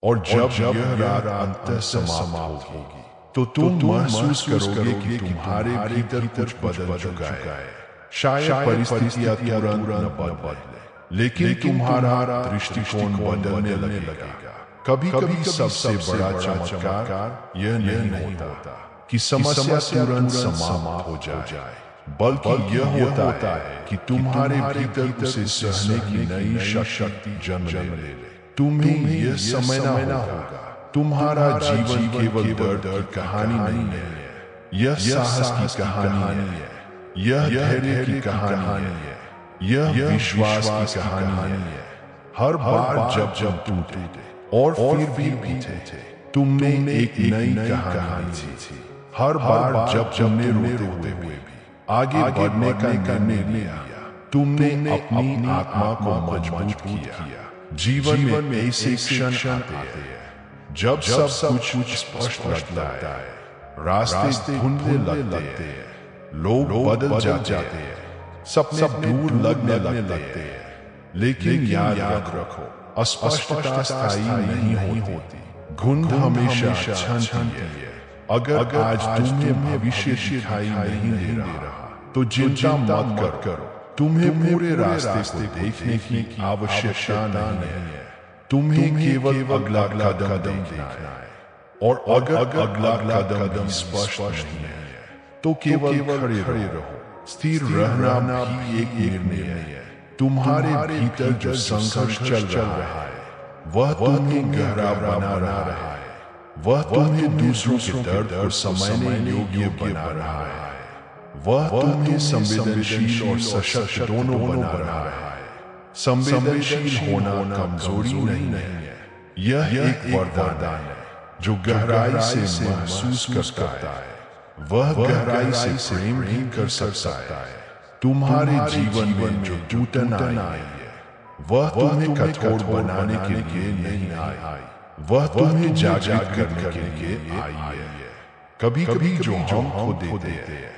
और जब यह रात अंततः समाप्त होगी तो तुम महसूस करोगे कि तुम्हारे भीतर कुछ बदल चुका है। शायद परिस्थितियां तुरंत न बदले, लेकिन तुम्हारा दृष्टिकोण बदलने लगेगा। कभी कभी सबसे बड़ा चमत्कार यह नहीं होता कि समस्या तुरंत समाप्त हो जाए, बल्कि यह होता है कि तुम्हारे भीतर उसे सहने की नई शक्ति जन्म ले। तुम्हें यह समझना होगा तुम्हारा जीवन केवल दर्द की कहानी नहीं है, यह साहस की कहानी है, यह धैर्य की कहानी है, यह विश्वास की कहानी है। हर बार जब तुम टूटे और फिर भी उठे, तुमने एक नई कहानी थी। हर बार जब तुमने रोते हुए भी आगे बढ़ने का निर्णय लिया, तुमने अपनी आत्मा को मजबूत किया। जीवन में ऐसे क्षण आते हैं जब सब कुछ स्पष्ट लगता है, रास्ते धुंधले लगते हैं, लोग बदल जाते हैं, सपने दूर लगने लगते हैं। लेकिन याद रखो, अस्पष्टता स्थायी नहीं होती, धुंध हमेशा छानती है। अगर आज तुम्हें भविष्य दिखाई नहीं दे रहा तो चिंता मत करो। तुम्हें पूरे रास्ते को देखने की आवश्यकता नहीं है, तुम्हें केवल अगला कदम देखना है। और अगर अगला कदम स्पष्ट नहीं है तो केवल खड़े रहो। स्थिर रहना भी एक निर्णय है। तुम्हारे भीतर जो संघर्ष चल रहा है वह तुम्हें गहरा बना रहा है, वह तुम्हें दूसरों के दर्द को समझने योग्य बना रहा है, वह तुम्हें संवेदनशील और सशक्त दोनों बना रहा है। संवेदनशील होना कमजोरी नहीं है, यह एक वरदान है। जो गहराई से महसूस करता है वह गहराई से प्रेम भी कर सकता है। तुम्हारे जीवन में जो टूटन आई है वह तुम्हें कठोर बनाने के लिए नहीं आई, वह तुम्हें जागृत करने के लिए आई है। कभी कभी जो हम खो देते हैं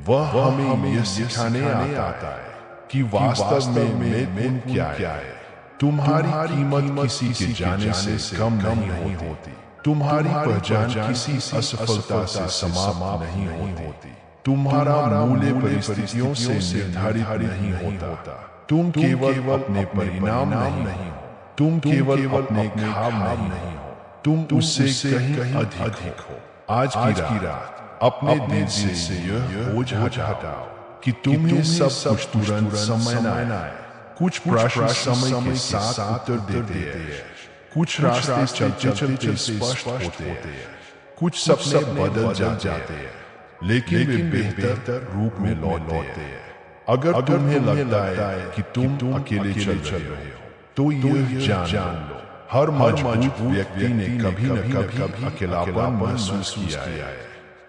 वह हमें यह सिखाने आता है कि वास्तव में मैं क्या है। तुम्हारी कीमत किसी के जाने से कम नहीं होती, तुम्हारी पहचान किसी असफलता से समाप्त नहीं होती, तुम्हारा मूल्य परिस्थितियों से निर्धारित नहीं होता। तुम केवल अपने परिणाम नहीं हो, तुम केवल अपने ख्वाब नहीं हो, तुम उससे कहीं अधिक हो। आज की रात अपने दिल से यह बोझ हटाओ कि तुम्हें सब कुछ तुरंत समझना है। कुछ प्रश्न समय के साथ उत्तर देते हैं, कुछ रास्ते चलते स्पष्ट होते हैं, कुछ सपने बदल जाते हैं, लेकिन वे बेहतर रूप में लौटते हैं। अगर तुम्हें लगता है कि तुम अकेले चल रहे हो तो यह जान लो, हर मजबूत व्यक्ति ने कभी न कभी अकेलापन महसूस किया है,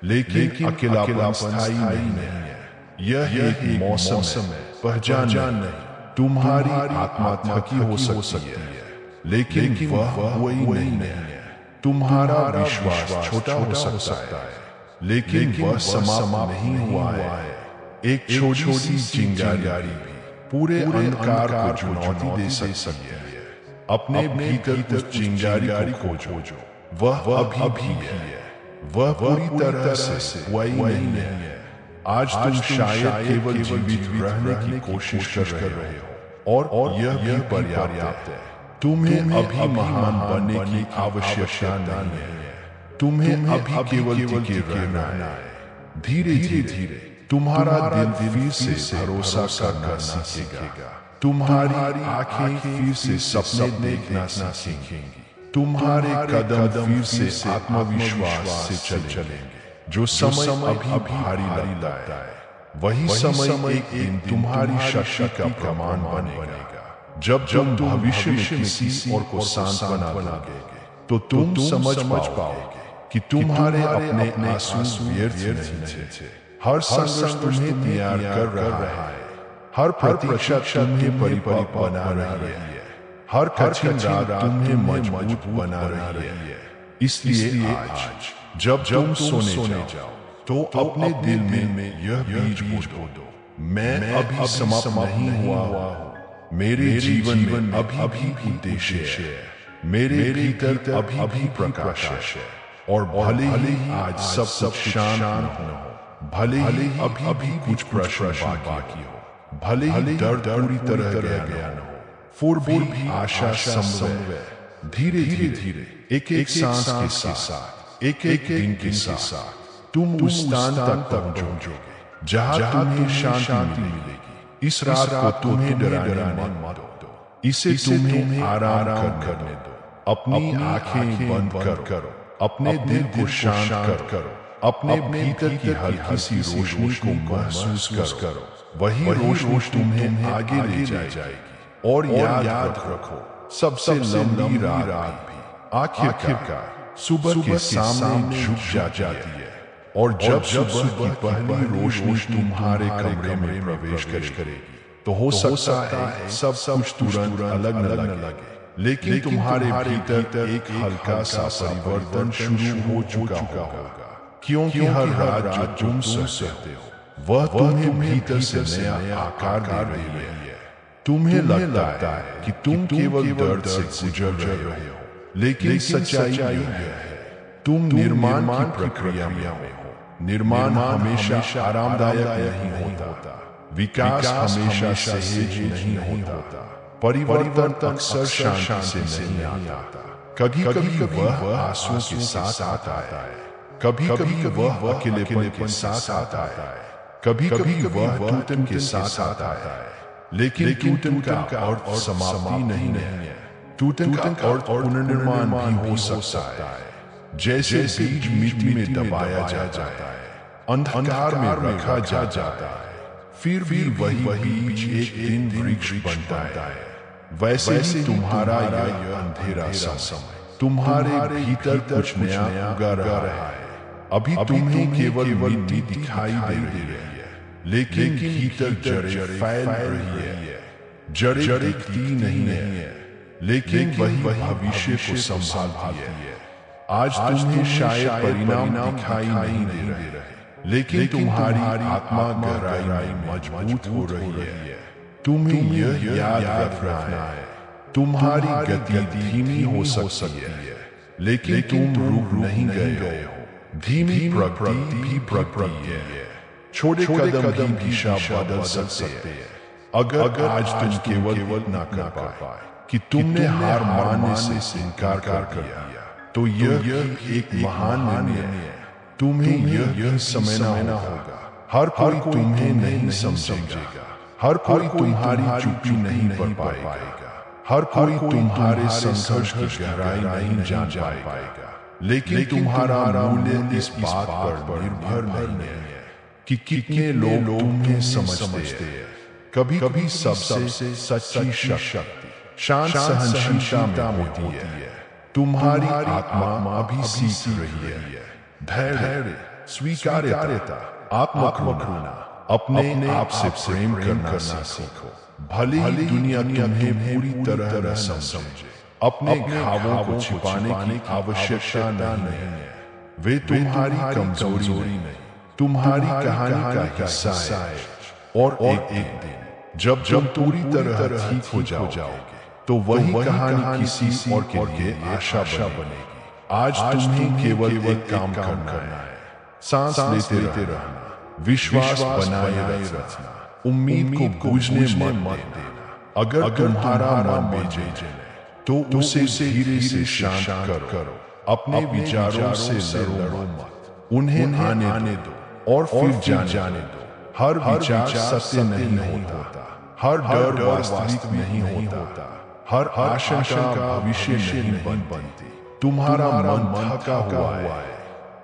लेकिन अकेलापन स्थायी नहीं है। यह एक मौसम है, पहचान नहीं। तुम्हारी आत्मा थकी हो सकती है, लेकिन वह वही नहीं है। तुम्हारा विश्वास छोटा हो सकता है, लेकिन वह समाप्त नहीं हुआ है। एक छोटी सी चिंगारी भी पूरे अंधकार को चुनौती दे सकती है। अपने भीतर उस चिंगारी को खोजो, वह अभी भी है, वह पूरी तरह से वही नहीं है। आज तुम शायद केवल जीवित रहने की कोशिश कर रहे हो और यह भी पर्याप्त है। तुम्हें अभी महान बनने की आवश्यकता नहीं है, तुम्हें अभी केवल टिके रहना है। धीरे धीरे तुम्हारा दिल फिर से भरोसा करना सीखेगा, तुम्हारी आंखें फिर से सपने देखना सीखेंगी, तुम्हारे कदम फिर से आत्मविश्वास से चलेंगे। जो समय अभी भारी लगता है वही समय एक दिन तुम्हारी शक्ति का प्रमाण बनेगा। जब भविष्य में किसी और को सांत्वना दोगे तो तुम समझ पाओगे कि तुम्हारे अपने आंसू व्यर्थ नहीं थे। हर संघर्ष तुम्हें तैयार कर रहा है, हर प्रतीक्षा तुम्हें परिपक्व बना रही है, हर कठिन रात तुम्हें मजबूत बना रही है। इसलिए आज जब तुम सोने जाओ तो अपने दिल में यह बीज बो दो, मैं अभी समाप्त नहीं हुआ हूँ, मेरे जीवन में अभी भी उद्देश्य है, मेरे भीतर अभी भी प्रकाश है, और भले ही आज सब कुछ शांत न हो, भले ही अभी भी कुछ प्रश्न बाकी हो, भले ही दर्द पूरी तरह गया न हो, फिर भी आशा समन्वय धीरे धीरे एक एक सांस के साथ, एक एक दिन के साथ तुम उस स्थान तक पहुंचोगे जहां तुम्हें शांति मिलेगी। इस रात को तुम्हें डराने मत दो, इसे तुम्हें आराम करने दो। अपनी आंखें बंद करो, अपने दिल को शांत करो, अपने भीतर की हल्की सी रोशनी को महसूस करो। वही रोशनी तुम्हें आगे ले जाएगी। और याद रखो, सबसे लंबी रात भी आखिरकार सुबह के सामने झुक जाती है। और जब सुबह की पहली रोशनी तुम्हारे कमरे में प्रवेश करेगी, तो हो सकता है सब कुछ तुरंत अलग न लगे, लेकिन तुम्हारे भीतर एक हल्का सा परिवर्तन शुरू हो चुका होगा। क्योंकि हर रात जो तुम सहते हो, वह तुम्हें भीतर से नया आकार दे रही है। तुम्हें लगता है कि तुम केवल दर्द से गुजर रहे हो, लेकिन सच्चाई यह है, तुम निर्माण की प्रक्रिया में हो। निर्माण हमेशा आरामदायक नहीं होता, विकास हमेशा सहज नहीं होता, परिवर्तन अक्सर शांति से नहीं आता। कभी कभी वह आंसुओं के साथ आता है, कभी कभी वह अकेलेपन के साथ आता है, कभी कभी वह टूटन के साथ आता है। लेकिन टूटन का अर्थ समाप्ति नहीं है, टूटन का अर्थ पुनर्निर्माण भी हो सकता है। जैसे बीज मिट्टी में दबाया जाता है, अंधकार में रखा जाता है, फिर भी वही बीज एक दिन वृक्ष बनता है। वैसे ही तुम्हारा यह अंधेरा समय तुम्हारे भीतर कुछ नया उगा रहा है। अभी तुम्हें केवल मिट्टी दिखाई दे रही है, लेकिन भीतर जड़ें फैल रही है। जड़ें दिखती नहीं है, लेकिन वही भविष्य को संभालती है। आज तुम्हें शायद परिणाम दिखाई नहीं दे रहे, लेकिन तुम्हारी आत्मा गहराई में मजबूत हो रही है। तुम्हें यह याद रखना है, तुम्हारी गति धीमी हो सकती है, लेकिन तुम रुक नहीं गए हो। धीमी प्रगति भी प्रगति है, छोटे कदम भी दिशा बदल सकते हैं। अगर आज तुम केवल न कर पाए कि तुमने हार मानने से इनकार कर दिया, तो यह एक महान निर्णय है। तुम्हें यह समझना होगा, हर कोई तुम्हें नहीं समझेगा, हर कोई तुम्हारी चुप्पी नहीं पढ़ पाएगा, हर कोई तुम्हारे संघर्ष की गहराई नहीं जान पाएगा। लेकिन तुम्हारा मूल्य इस बात पर निर्भर नहीं है कि कितने लोग तुम्हें समझते हैं। कभी कभी सबसे सच्ची शक्ति शांत सहनशीलता में होती है। तुम्हारी आत्मा अभी सीख रही है धैर्य, स्वीकार्यता, आत्मकरुणा, अपने आप से प्रेम करना सीखो। भले ही दुनिया तुम्हें पूरी तरह न समझे, अपने घावों को छिपाने की आवश्यकता नहीं है। वे तुम्हारी कमजोरी नहीं, तुम्हारी कहानी का हिस्सा है। और एक दिन जब पूरी तरह ठीक हो जाओगे, तो वही कहानी किसी और के लिए आशा बनेगी। आज तुम्हें केवल एक काम करना है, सांस लेते रहना, विश्वास बनाए रखना, उम्मीद को बूझने मत देना। अगर तुम्हारा मन बेचैन है, तो उसे धीरे से शांत करो। अपने विचारों से लड़ो मत, उन्हें आने दो और फिर जाने दो। हर विचार सत्य नहीं होता, हर डर वास्तविक नहीं होता, हर आशंका भविष्य नहीं बनती। तुम्हारा मन थका हुआ है,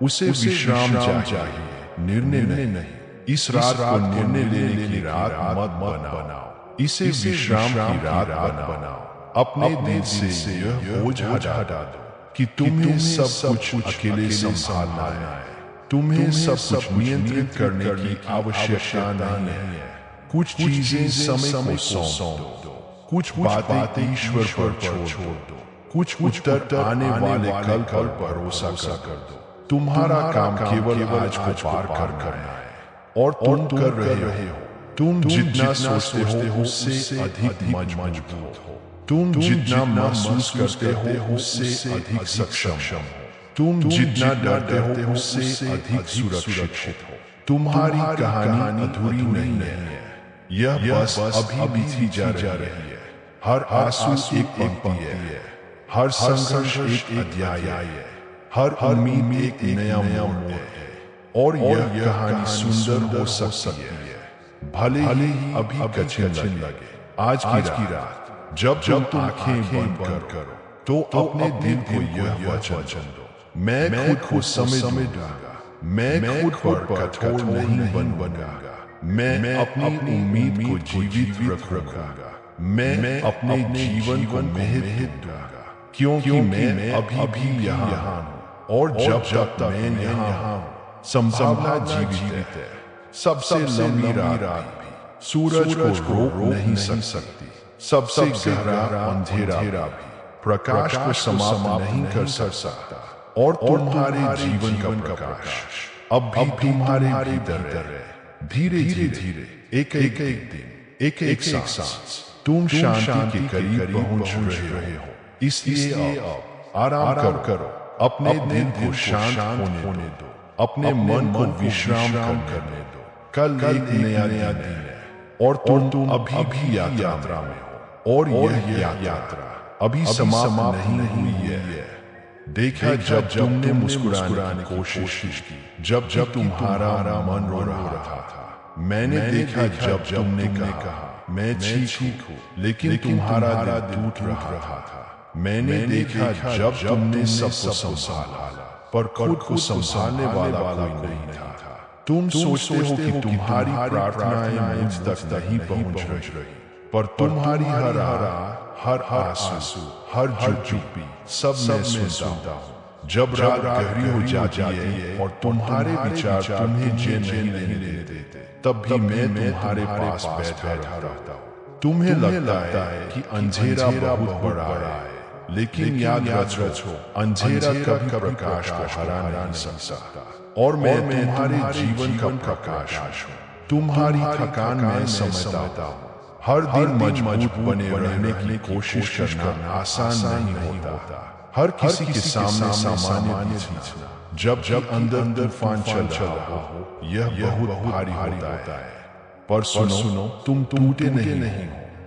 उसे विश्राम चाहिए, निर्णय नहीं। इस रात को निर्णय लेने की रात मत बनाओ, इसे विश्राम की रात बनाओ। अपने दिल से यह बोझ हटा दो कि तुम्हें सब कुछ अकेले संभालना है, तुम्हें सब कुछ नियंत्रित करने की आवश्यकता नहीं है। कुछ चीजें समय को सौंप दो, कुछ बातें ईश्वर पर छोड़ दो, कुछ उत्तर आने वाले कल पर भरोसा कर दो। तुम्हारा काम केवल आज को पार करना है, और तुम कर रहे हो। तुम जितना सोचते हो उससे अधिक मजबूत हो। तुम जितना महसूस करते हो उससे अधिक सक्षम हो। तुम जितना डरते हो उससे अधिक सुरक्षित हो। तुम्हारी कहानी अधूरी नहीं है, यह बस अभी बीती जा रही है। हर आंसू एक पंक्ति है, हर संघर्ष एक अध्याय है, हर उम्मीद एक नया मोड़ है। और यह कहानी सुंदर हो सकती है, भले ही अभी कठिन लगे। आज की रात जब तुम आंखें बंद करो तो अपने दिल को यह वचन दो, मैं खुद को समय दूंगा, मैं खुद पर कठोर नहीं बनूंगा, मैं अपनी उम्मीद को जीवित रखूंगा, मैं अपने जीवन को महत्व दूंगा, क्योंकि मैं अभी भी यहाँ हूँ। और जब तक मैं यहाँ हूँ संभावना जीवित है। सबसे लंबी रात भी सूरज को रोक नहीं सकती, सबसे गहरा अंधेरा भी प्रकाश को समाप्त नहीं कर सकता। और तुम्हारे जीवन का प्रकाश अब भी तुम्हारे भीतर है। धीरे धीरे एक दिन, एक सांस तुम शांति के करीब पहुंच रहे हो। इसलिए अब आराम करो, अपने दिल को शांत होने दो, अपने मन को विश्राम करने दो। कल एक नया दिन है और तुम अभी भी यात्रा में हो। और यह यात्रा अभी समाप्त नहीं हुई है। देखा जब तुमने मुस्कुराने की कोशिश की, जब तुम्हारा मन रो रहा था, मैंने देखा जब तुमने कहा मैं ठीक हूँ, लेकिन तुम्हारा दिल टूट रहा था। मैंने देखा जब तुमने सबको संभाला, पर खुद को संभालने वाला कोई नहीं था। तुम सोचते हो कि तुम्हारी प्रार्थनाएं मुझ तक नहीं पहुंच रही, पर तुम्हारी हर आंसू, हर चुप्पी सब मैं सुनता हूँ। जब रात गहरी हो जाती है और तुम्हारे विचार तुम्हें चैन नहीं देते, तब भी मैं तुम्हारे पास बैठा रहता हूँ। तुम्हें लगता है कि अंधेरा बहुत बड़ा है, लेकिन याद रखो अंधेरा कभी प्रकाश को हरा नहीं सकता। और मैं तुम्हारे जीवन का प्रकाश हूँ। तुम्हारी थकान में समझता हूँ। हर दिन मजबूत बने रहने की कोशिश करना आसान नहीं होता। हर किसी के सामने सामान्य चीज, जब अंदर तूफान चल रहा हो, यह बहुत भारी होता है। पर सुनो, तुम टूटे नहीं हो,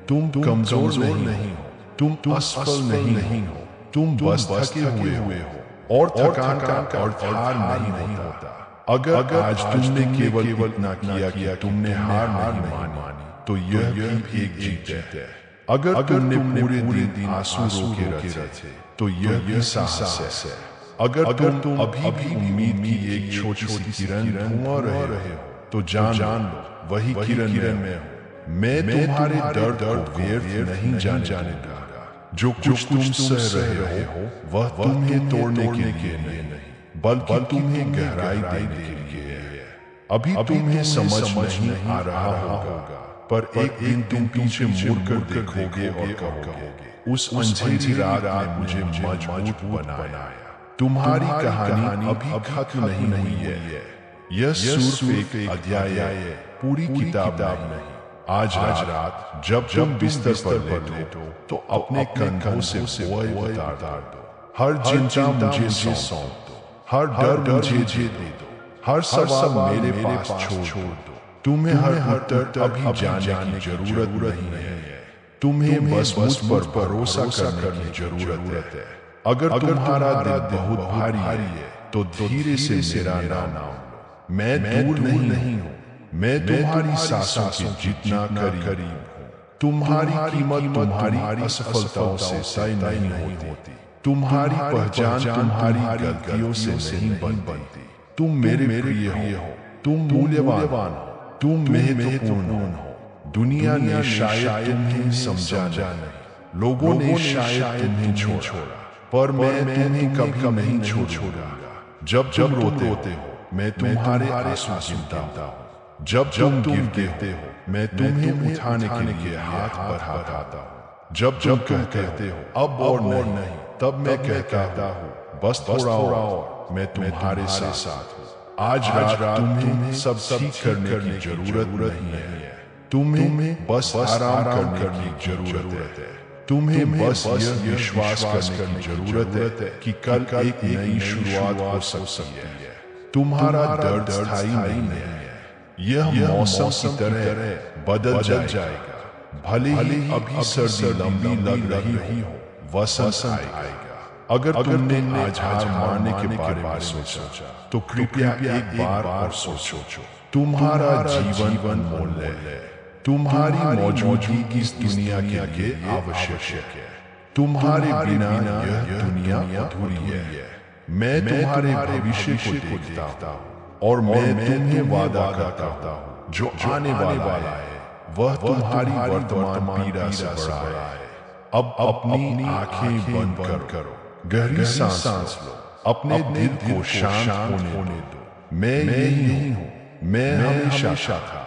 तुम कमजोर नहीं हो, तुम असफल नहीं हो, तुम बस थके हुए हो। और थकान का अर्थ हार नहीं होता। अगर आज तुमने केवल इतना किया कि तुमने हार नहीं मानी, तो यह भी एक जीत है। अगर तुमने पूरे दिन आंसू रोके रखे, तो यह भी साहस है। अगर तुम अभी भी उम्मीद की एक छोटी सी किरण ढूंढ रहे हो, तो जान लो वही किरण में हो। मैं तुम्हारे दर्द को व्यर्थ नहीं जाने दूंगा। जो कुछ तुम सह रहे हो वह तुम्हें तोड़ने के लिए नहीं, बल्कि तुम्हें गहराई देने के लिए है। अभी तुम्हें समझ नहीं आ रहा होगा, पर एक दिन तुम पीछे मुड़कर देखोगे और कहोगे, उस अंधेरी रात ने मुझे मजबूत बनाया। तुम्हारी कहानी अभी खत्म नहीं हुई है। यह सिर्फ एक अध्याय है, पूरी किताब नहीं। आज रात जब बिस्तर पर लेटो, तो अपने कंधों से बोझ उतार दो। हर चिंता मुझे सौंप दो, हर डर मुझे दे दो, हर सवाल मेरे पास छोड़ दो। तुम्हें हर उत्तर अभी जानने की जरूरत नहीं है। तुम्हें बस मुझ पर भरोसा करने की जरूरत है। अगर तुम्हारा दिल बहुत भारी है, तो धीरे से मेरा नाम लो। मैं दूर नहीं हूँ, मैं तुम्हारी सांसों के जितना करीब हूँ। तुम्हारी कीमत तुम्हारी असफलताओं से तय नहीं होती। तुम्हारी पहचान तुम्हारी गलतियों से नहीं बनती। तुम मेरे प्रिय हो, तुम मूल्यवान हो, तुम महत्वपूर्ण हो। दुनिया ने शायद तुम्हें समझा नहीं, लोगों ने शायद तुम्हें छोड़ा, पर मैं तुम्हें कभी नहीं छोड़ूंगा। जब रोते हो, मैं तुम्हारे आंसू गिनता हूँ। जब तुम गिरते हो, मैं तुम्हें उठाने के लिए हाथ बढ़ाता हूँ। जब कहते हो अब और नहीं, तब मैं कहता हूँ बस थोड़ा और, मैं तुम्हारे साथ हूँ। आज रात तुम्हें सब ठीक करने की जरूरत नहीं है। तुम्हें बस आराम करने की जरूरत है। तुम्हें बस यह विश्वास करने की जरूरत है कि कल एक नई शुरुआत हो सकती है। तुम्हारा दर्द स्थायी नहीं है, यह मौसम की तरह बदल जाएगा। भले ही अभी सर्दी लंबी लग रही हो, वसंत आएगा। अगर तुमने आज हार मानने के बारे में सोचा तो कृपया एक बार और सोचो। तुम्हारा जीवन अनमोल है, तुम्हारी मौजूदगी इस दुनिया के लिए आवश्यक है। तुम्हारे बिना यह दुनिया अधूरी है। मैं तुम्हारे भविष्य को देखता हूँ और मैं तुम्हें वादा करता हूँ जो आने वाला है वह तुम्हारी वर्तमान पीड़ा से बड़ा है। अब अपनी आंखें बंद करो, गहरी सांस लो, अपने दिल को शांत होने दो। मैं यही हूँ, मैं हमेशा था,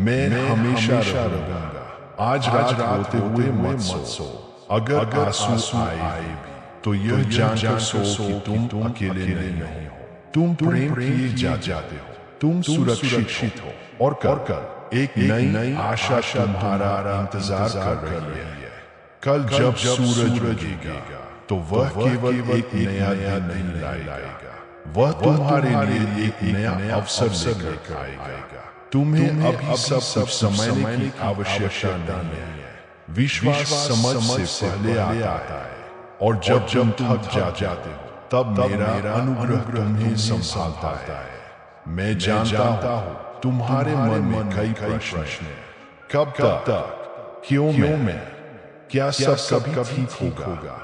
मैं हमेशा रहूंगा। आज रात रोते हुए मत सो। अगर आंसू आए भी तो यह जानकर सो कि तुम अकेले नहीं हो। तुम प्रेम किए जाते हो, तुम सुरक्षित हो और कर एक नई आशा तुम्हारा इंतजार कर रही है। कल जब सूरज उगेगा तो वह केवल एक नया दिन नहीं लाएगा, वह तुम्हारे लिए एक नया अवसर लेकर आएगा। तुम्हें अभी सब कुछ समझने की आवश्यकता नहीं है। विश्वास समझ से पहले आता है और जब थक जाते हो तब मेरा अनुग्रह तुम्हें संभालता है। मैं जानता हूँ तुम्हारे मन में कई प्रश्न हैं। कब तक, क्यों मैं, क्या सब कभी ठीक होगा?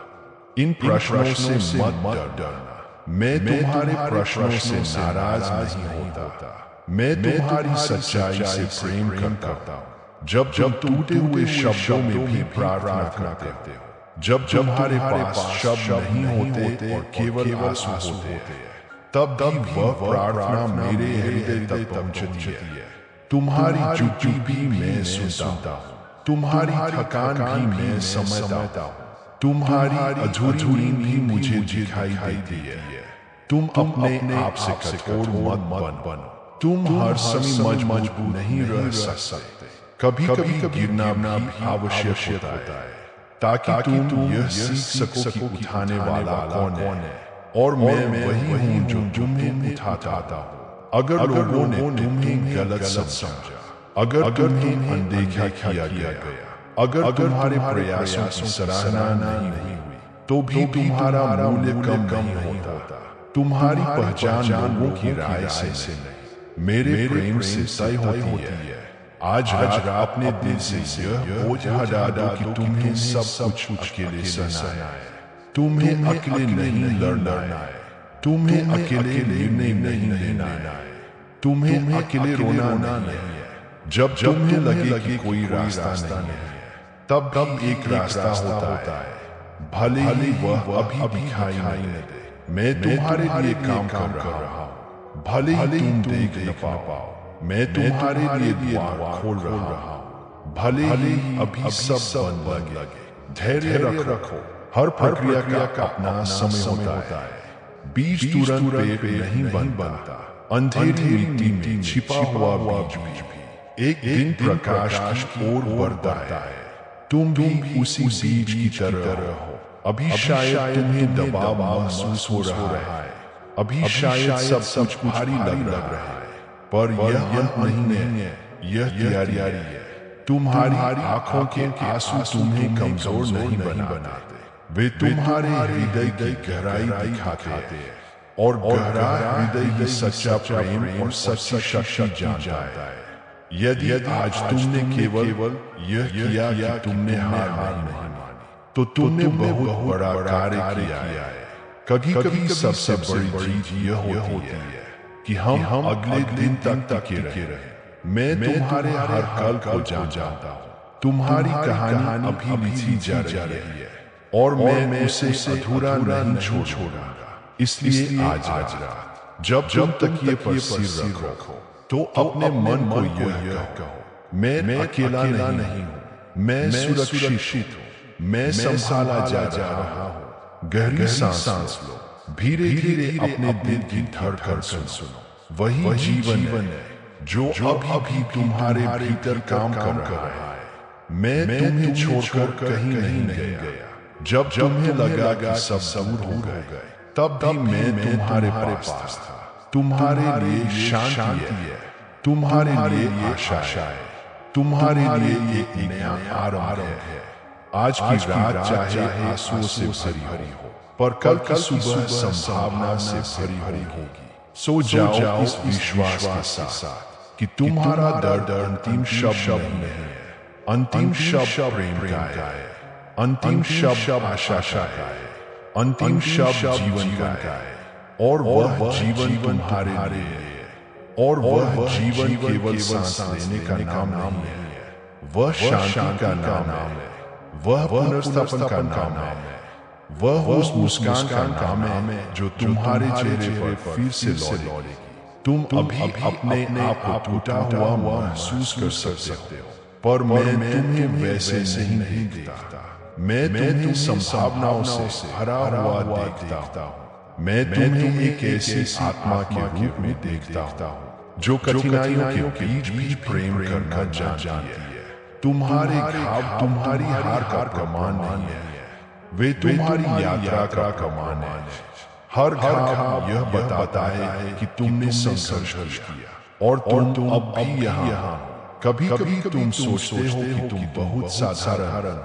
इन प्रश्नों से मत डरना। मैं तुम्हारे प्रश्नों से नाराज नहीं होता। मैं तुम्हारी सच्चाई से प्रेम करता हूँ। जब टूटे हुए शब्दों में भी प्रार्थना करते हो, जब तुम्हारे पास शब्द नहीं होते और केवल आंसू होते हैं, तब वह प्रार्थना मेरे हृदय तक पहुंचती है। तुम्हारी चुप्पी भी मैं सुनता हूँ, तुम्हारी थकान भी मैं समझता हूँ, तुम्हारी अधूरी नींद भी मुझे दिखाई देती है। तुम अपने आप से कठोर मत बनो। तुम हर समय मजबूत नहीं रह सकते। कभी गिरना भी आवश्यक होता है ताकि तुम यह सीख सको कि उठाने वाला कौन है, और मैं वही हूँ जो तुम्हें उठाता हूँ। अगर लोगों ने तुम्हें गलत समझा, अगर तुम्हें अनदेखा किया गया, अगर तुम्हारे प्रयासों की सराहना नहीं हुई, तो भी तुम्हारा मूल्य कम नहीं होता। तुम्हारी पहचान लोगों की राय से नहीं, मेरे प्रेम से तय होती है। आज अपने दिल से यह बोझ हटा दो कि तुम्हें सब कुछ अकेले सहना है। तुम्हें अकेले नहीं लड़ना है, तुम्हें अकेले निर्णय नहीं लेना है, तुम्हें अकेले रोना नहीं है। जब तुम्हें लगे कि कोई रास्ता नहीं है, तब एक रास्ता होता है, भले ही वह अभी दिखाई नहीं दे। मैं तुम्हारे लिए काम कर रहा हूँ, भले ही तुम देख न पाओ। मैं तुम्हारे लिए द्वार खोल रहा हूँ, भले ही अभी सब बंद लगे। धैर्य रखो, हर प्रक्रिया का अपना समय होता है। बीज तुरंत पेड़ नहीं बनता, अंधेरी मिट्टी में छिपा हुआ बीज भी एक दिन प्रकाश की ओर बढ़ता है। तुम भी उसी बीज की तरह हो। अभी शायद तुम्हें दबाव महसूस हो रहा है, अभी शायद सब कुछ भारी लग रहा है, पर यह अंत नहीं है, यह तैयारी है। तुम्हारी आंखों के आंसू तुम्हें कमजोर नहीं बनाते, वे तुम्हारे हृदय की गहराई दिखाते हैं, और गहरा हृदय ही सच्चा प्रेम और सच्ची शक्ति जानता है। यदि आज तुमने केवल यह किया कि तुमने हार नहीं मानी, तो तुमने बहुत बड़ा कार्य किया है। कभी सबसे बड़ी जीत यह होती है कि हम अगले दिन तक टिके रहे। मैं तुम्हारे हर कल को जानता हूँ, तुम्हारी कहानी अभी लिखी जा रही है, और मैं उसे अधूरा नहीं छोड़ूंगा। इसलिए आज रात जब तकिए पर सिर रखो, तो अपने मन को यह कहो, मैं अकेला नहीं हूँ, मैं सुरक्षित हूँ, मैं संभाला जा रहा हूँ। गहरी सांस लो, धीरे धीरे अपने दिल की धड़कन सुनो। वही जीवन है जो अभी तुम्हारे भीतर काम कर रहा है। मैं तुम्हें छोड़कर कहीं नहीं गया। जब तुम्हें लगा कि सब दूर हो गए, तब भी मैं तुम्हारे पास था। तुम्हारे लिए शांति है, तुम्हारे लिए आशा है, तुम्हारे लिए एक नया आरंभ है। आज की रात चाहे आंसुओं से भरी हो, पर कल की सुबह संभावना से भरी होगी। सो जाओ इस विश्वास के साथ कि तुम्हारा दर्द अंतिम शब्द नहीं है। अंतिम शब्द प्रेम का है, अंतिम शब्द आशा का है, अंतिम शब्द जीवन का है। और वह जीवन तुम्हारे लिए है, और वह जीवन केवल सांस लेने का नाम नहीं है, वह शांति का नाम है, वह पुनर्स्थापन का नाम है, वह उस मुस्कान का नाम है जो तुम्हारे चेहरे पर फिर से लौटेगी। तुम अभी अपने आप को टूटा हुआ महसूस कर सकते हो, पर मैं तुम्हें वैसे नहीं देखता। मैं तुम्हें संभावनाओं से भरा हुआ देखता हूँ। मैं तुम्हें एक ऐसी आत्मा के रूप में देखता हूँ जो कठिनाइयों के बीच भी प्रेम करना जानती है। तुम्हारे घाव तुम्हारी हार का प्रमाण नहीं है, वे तुम्हारी यात्रा का प्रमाण है। हर घाव यह बताता है कि तुमने संघर्ष किया और तुम अब भी यहाँ हो। कभी कभी तुम सोचते हो कि तुम बहुत साधारण,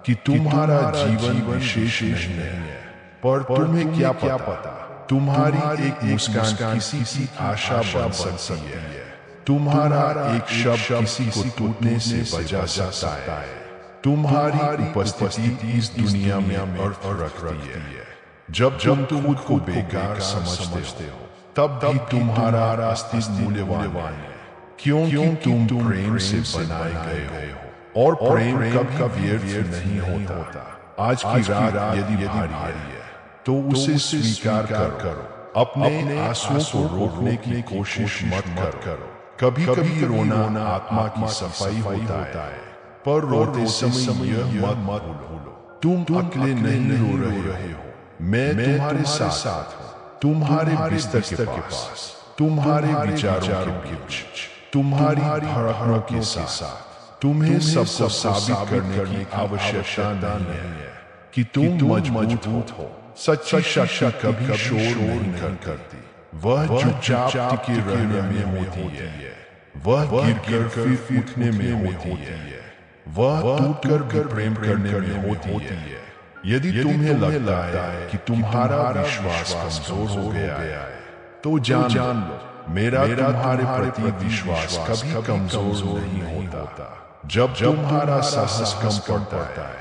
कि तुम्हारा जीवन विशेष नहीं है, पर तुम्हें क्या पता तुम्हारी एक मुस्कान किसी की आशा बन सकती है। तुम्हारा एक शब्द किसी को टूटने से बचा सकता है। तुम्हारी उपस्थिति इस दुनिया में अर्थ रखती है। जब तुम खुद को बेकार समझते हो, तब भी तुम्हारा अस्तित्व मूल्यवान है, क्योंकि तुम प्रेम से बनाए गए हो, और प्रेम कभी व्यर्थ नहीं होता। आज की रात यदि भारी है तो उसे स्वीकार करो। अपने आंसुओं को रोकने की कोशिश मत करो। कभी कभी रोना आत्मा की सफाई होता है, पर रोते समय यह मत भूलो तुम अकेले नहीं रो रहे हो। मैं तुम्हारे साथ हूँ, तुम्हारे बिस्तर के पास, तुम्हारे विचारों के बीच, तुम्हारी धड़कनों के साथ। तुम्हें सबको साबित करने की आवश्यकता नहीं है कि तुम मजबूत हो। सच्ची शक्ति कभी शोर नहीं करती, वह चुपचाप टिके रहने में होती है, वह गिरकर फिर उठने में होती है, वह टूटकर भी प्रेम करने में होती है। यदि तुम्हें लगता है कि तुम्हारा विश्वास कमजोर हो गया है, तो जान लो मेरा तुम्हारे प्रति विश्वास कभी कमजोर नहीं होता। जब तुम्हारा साहस कम पड़ता है,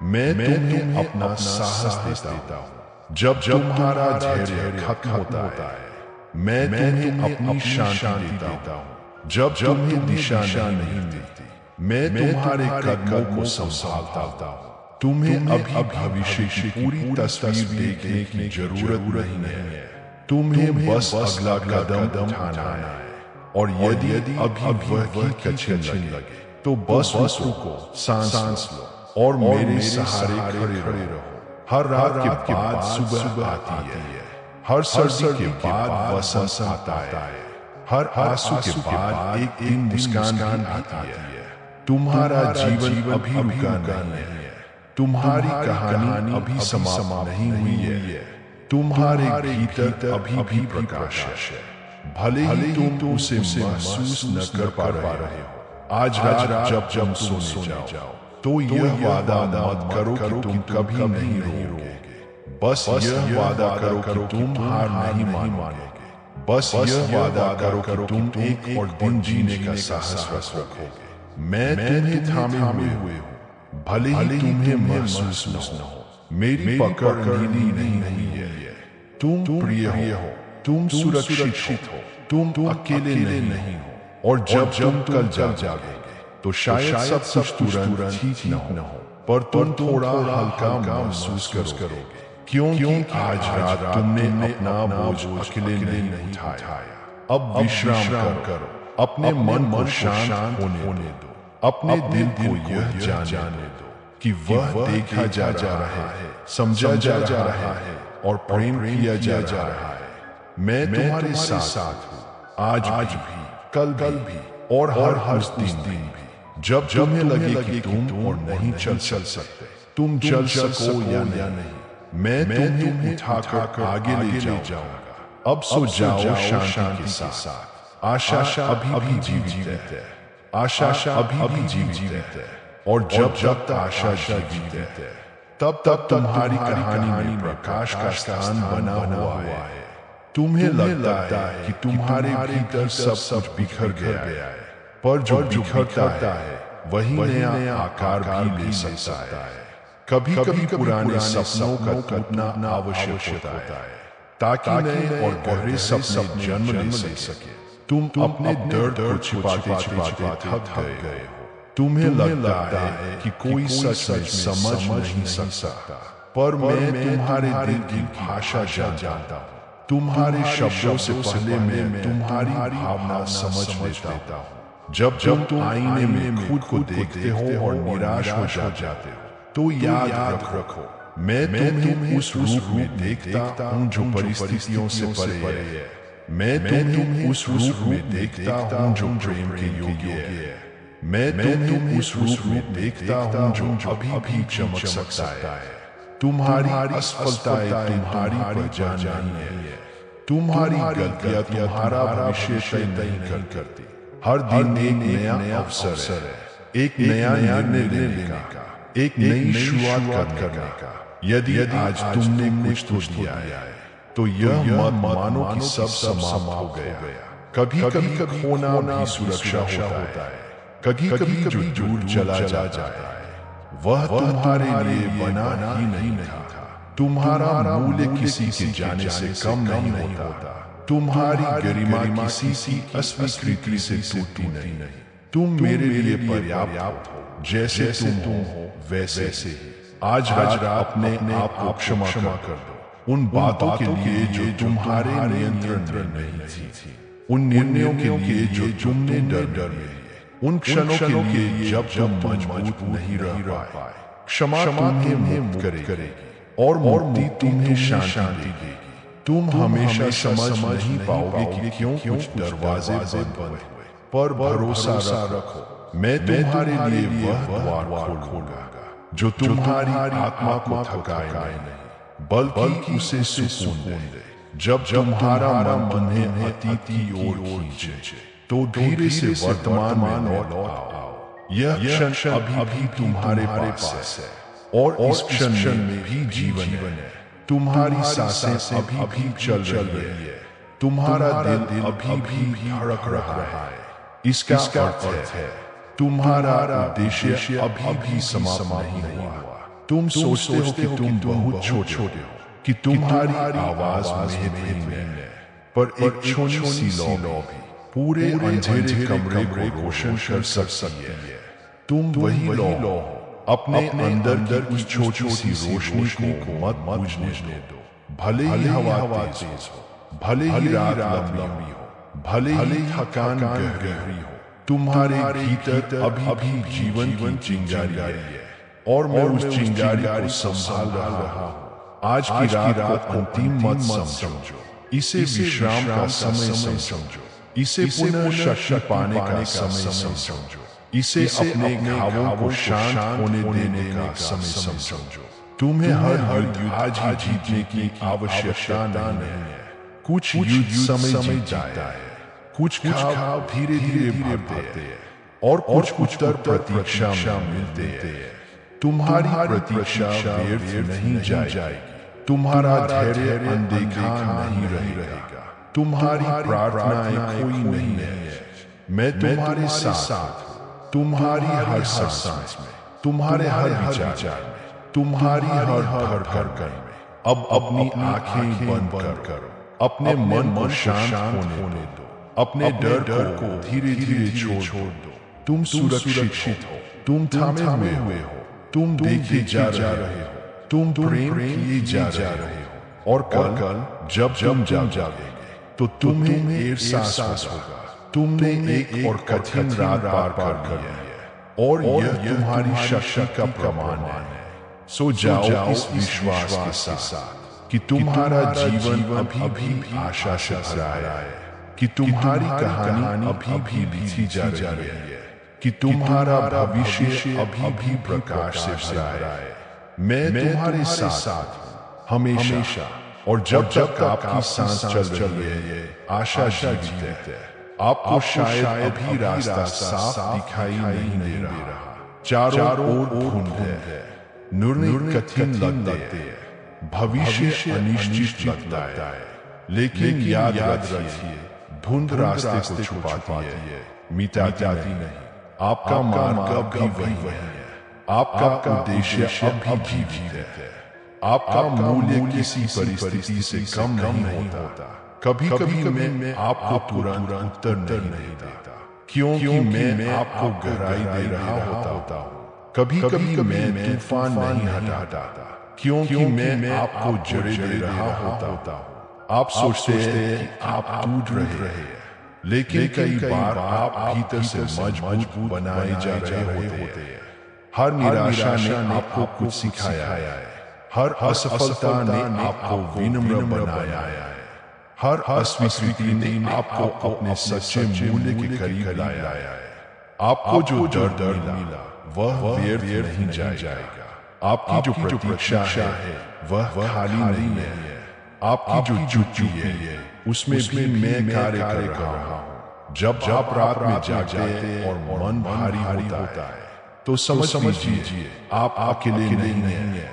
मैं तुम्हें अपना साहस देता हूँ। जब तुम्हारा धैर्य खत्म होता है, मैं तुम्हें अपनी शांति देता हूँ। जब तुम्हें दिशा नहीं मिलती, मैं तुम्हारे कदमों को संभालता हूँ। तुम्हें अभी भविष्य की पूरी तस्वीर देखने की जरूरत नहीं है, तुम्हें बस अगला कदम उठाना है। और यदि अभी वह कठिन लगे तो बस रुको, सांस लो और मेरे सहारे खड़े रहो। हर रात के बाद सुबह आती है, हर सर्दी के बाद वसंत आता है, हर आंसू के बाद एक दिन मुस्कान आती है। तुम्हारा जीवन अभी रुका नहीं है, तुम्हारी कहानी अभी समाप्त नहीं हुई है, तुम्हारे भीतर अभी भी प्रकाश है। भले ही तुम उसे महसूस न कर पा रहे हो। आज रात जब सोने जाओ तो यह वादा मत करो कि तुम कभी नहीं रोओगे। बस यह वादा करो कि तुम हार नहीं मानोगे। बस यह वादा करो कि तुम एक और दिन जीने का साहस रखोगे। मैं तुम्हें थामे हुए हूँ, भले ही तुम्हें महसूस न हो। मेरी पकड़ ढीली नहीं है। तुम प्रिय हो, तुम सुरक्षित हो, तुम अकेले नहीं हो। और जब कल जागोगे तो शायद सब कुछ तुरंत ठीक न हो, पर तुम थोड़ा हल्का महसूस करोगे, क्योंकि आज रात तुमने अपना बोझ अकेले नहीं उठाया। अब विश्राम करो, अपने मन को शांत होने दो, अपने दिल को यह जाने दो कि वह देखा जा रहा है, समझा जा रहा है और प्रेम किया जा रहा है। मैं तुम्हारे साथ हूँ, आज भी, कल भी और हर दिन भी। जब तुम्हें लगे कि तुम और नहीं चल सकते, तुम चल सको या नहीं, मैं तुम्हें उठाकर आगे ले जाऊंगा। अब सो जाओ शांति के साथ। आशा अभी भी जीवित है, आशा अभी भी जीवित है, और जब तक आशा जीवित है तब तक तुम्हारी कहानी में प्रकाश का स्थान बना हुआ है। तुम्हें लगता है कि तुम्हारे भीतर सब कुछ बिखर गया है, पर जो बिखरता है वही नया आकार भी ले सकता है। कभी कभी पुराने सपनों का टूटना आवश्यक होता है ताकि नए और गहरे सपने जन्म ले सके। तुम अपने दर्द को छिपाते छिपाते थक गए हो। तुम्हें लगता है कि कोई सच में समझ नहीं सकता, पर मैं तुम्हारे दिल की भाषा जानता हूँ। तुम्हारे शब्दों से पहले मैं तुम्हारी भावना समझ लेता हूँ। जब तुम आईने में खुद को देखते हो और निराश हो जाते हो, तो याद रखो, मैं तुम्हें उस रूप में देखता हूँ जो परिस्थितियों से परे है। मैं तुम्हें उस रूप में देखता हूँ जो प्रेम के योग्य है। मैं तुम्हें उस रूप में देखता हूँ जो अभी भी चमक सकता है। तुम्हारी असफलताएं तुम्हारी पहचान नहीं है। तुम्हारी गलतियां तुम्हारा भविष्य तय नहीं करती। हर दिन एक नया अवसर है, एक नया निर्णय लेने का, एक नई शुरुआत करने का। यदि आज तुमने कुछ तो दिया है, तो यह मत मानो कि सब समाप्त हो गया। कभी कभी खोना भी सुरक्षा होता है। कभी कभी जो दूर चला जाता है वह तुम्हारे लिए बना ही नहीं था। तुम्हारा मूल्य किसी के जाने से कम नहीं होता। तुम्हारी गरिमा किसी की अस्वीकृति से टूटती नहीं। तुम मेरे लिए पर्याप्त हो, जैसे तुम हो वैसे ही। आज रात अपने आप को क्षमा कर दो उन बातों के लिए जो तुम्हारे नियंत्रण में नहीं थी, उन निर्णयों के लिए जो तुमने डर में, उन क्षणों के लिए जब तुम मजबूत नहीं रह पाए। क्षमा तुम्हें मुक्त करेगी और मुक्ति तुम्हें शांति देगी। तुम हमेशा समझ नहीं पाओगे कि क्यों कुछ दरवाजे बंद हुए, पर भरोसा रखो, मैं तुम्हारे लिए वह द्वार खोलूंगा जो तुम्हारी आत्मा को थकाए नहीं, बल्कि उसे सुकून दे। जब तुम्हारा मन तुम्हें अतीत की ओर खींचे, तो धीरे से वर्तमान में लौट आओ। यह क्षण अभी तुम्हारे पास है, और इस क्षण में भी जीवन है। तुम्हारी सांसें अभी भी चल रही है, तुम्हारा दिल अभी भी धड़क रहा है। इसका अर्थ है तुम्हारा उद्देश्य अभी भी समाप्त नहीं हुआ। तुम सोचते हो कि तुम बहुत छोटे हो, कि तुम्हारी आवाज महत्वहीन है, पर एक छोटी सी लौ भी पूरे अंधेरे कमरे को रोशन कर सकती है। तुम वही लौ हो। अपने अंदर की छोटी सी रोशनी को मत बुझने दो। भले ही हवा तेज हो, भले ही रात लंबी हो, भले ही थकान गहरी हो, तुम्हारे भीतर अभी भी जीवन की चिंगारी है, और मैं उस चिंगारी को संभाल रहा हूँ। आज की रात को अंतिम मत समझो, इसे विश्राम का समय समझो, इसे पुनः शक्ति पाने का समय समझो, इसे अपने घावों को शांत होने देने का समय समझो। तुम्हें हर युद्ध आज ही जीतने की आवश्यकता नहीं है। कुछ युद्ध समय जीता है, कुछ घाव धीरे धीरे भरते हैं, और कुछ उत्तर प्रतीक्षा में मिलते हैं। तुम्हारी प्रतीक्षा व्यर्थ नहीं जाएगी, तुम्हारा धैर्य अनदेखा नहीं रहेगा, तुम्हारी प्रार्थनाएं खोई नहीं है। मैं तुम्हारे साथ हूँ, तुम्हारी हर सांस में, तुम्हारे हर विचार में, तुम्हारी हर धड़कन में। अब अपनी आंखें बंद करो, अपने मन को शांत होने दो, अपने डर को धीरे धीरे छोड़ दो। तुम सुरक्षित हो, तुम थामे हुए हो, तुम देखे जा रहे हो, तुम प्रेम किए जा रहे हो। और कल जब तुम जागोगे तो तुम्हें एहसास होगा तुमने एक और कठिन रात पार कर ली है, और यह तुम्हारी शक्ति का प्रमाण है। सो जाओ इस विश्वास के साथ कि तुम्हारा जीवन अभी भी आशा से भरा है, कि तुम्हारी कहानी अभी भी लिखी जा रही है, कि तुम्हारा भविष्य अभी भी प्रकाश से भरा है। मैं तुम्हारे साथ हमेशा, और जब तक आपकी सांस चल रही है आशा जीवित है। आपको शायद अभी रास्ता साफ दिखाई नहीं दे रहा, चारों ओर धुंध है, निर्णय कठिन लगते हैं, भविष्य अनिश्चित लगता है। लेकिन याद रखिए, धुंध रास्ते को छुपाती है, मिटाती नहीं। आपका मार्ग अभी वही है, आपका उद्देश्य अभी भी जीवित है। आपका मूल्य किसी परिस्थिति से कम नहीं होता। कभी कभी मैं आपको तुरंत उत्तर नहीं देता, क्योंकि मैं आपको गहराई दे रहा होता हूँ। कभी कभी मैं तूफान नहीं हटाता, क्योंकि मैं आपको जड़ें दे रहा होता हूँ। आप सोचते हैं कि आप टूट रहे हैं, लेकिन कई बार आप भीतर से मजबूत बनाए जा रहे होते हैं। हर निराशा ने आपको कुछ सिखाया है, हर असफलता ने आपको विनम्र बनाया है, हर अस्वीकृति ने आपको अपने सच्चे मूल्य के करीब लाया है। आपको जो दर्द मिला वह व्यर्थ नहीं जाएगा। आपकी जो प्रतीक्षा है वह खाली नहीं है। आपकी जो चुप्पी है उसमें भी मैं कार्य कर रहा हूँ। जब आप रात में जागते हैं और मन भारी होता है तो समझ लीजिए आप अकेले नहीं हैं।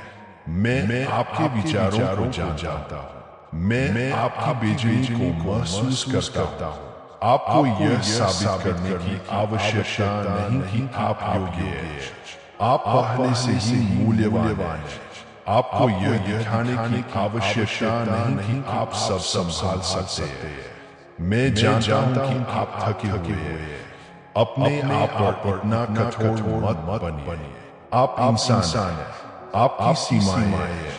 मैं आपके विचारों को जानता हूँ, मैं आपकी बेचैनी को महसूस करता हूँ। आपको यह साबित करने की आवश्यकता नहीं कि आप योग्य हैं, आप पहले से ही मूल्यवान हैं। आपको यह दिखाने की आवश्यकता नहीं कि आप सब संभाल सकते हैं। मैं जानता हूँ कि आप थके हुए हैं। अपने आप पर इतना कठोर मत बनिए। आप इंसान हैं, आपकी सीमाएं हैं,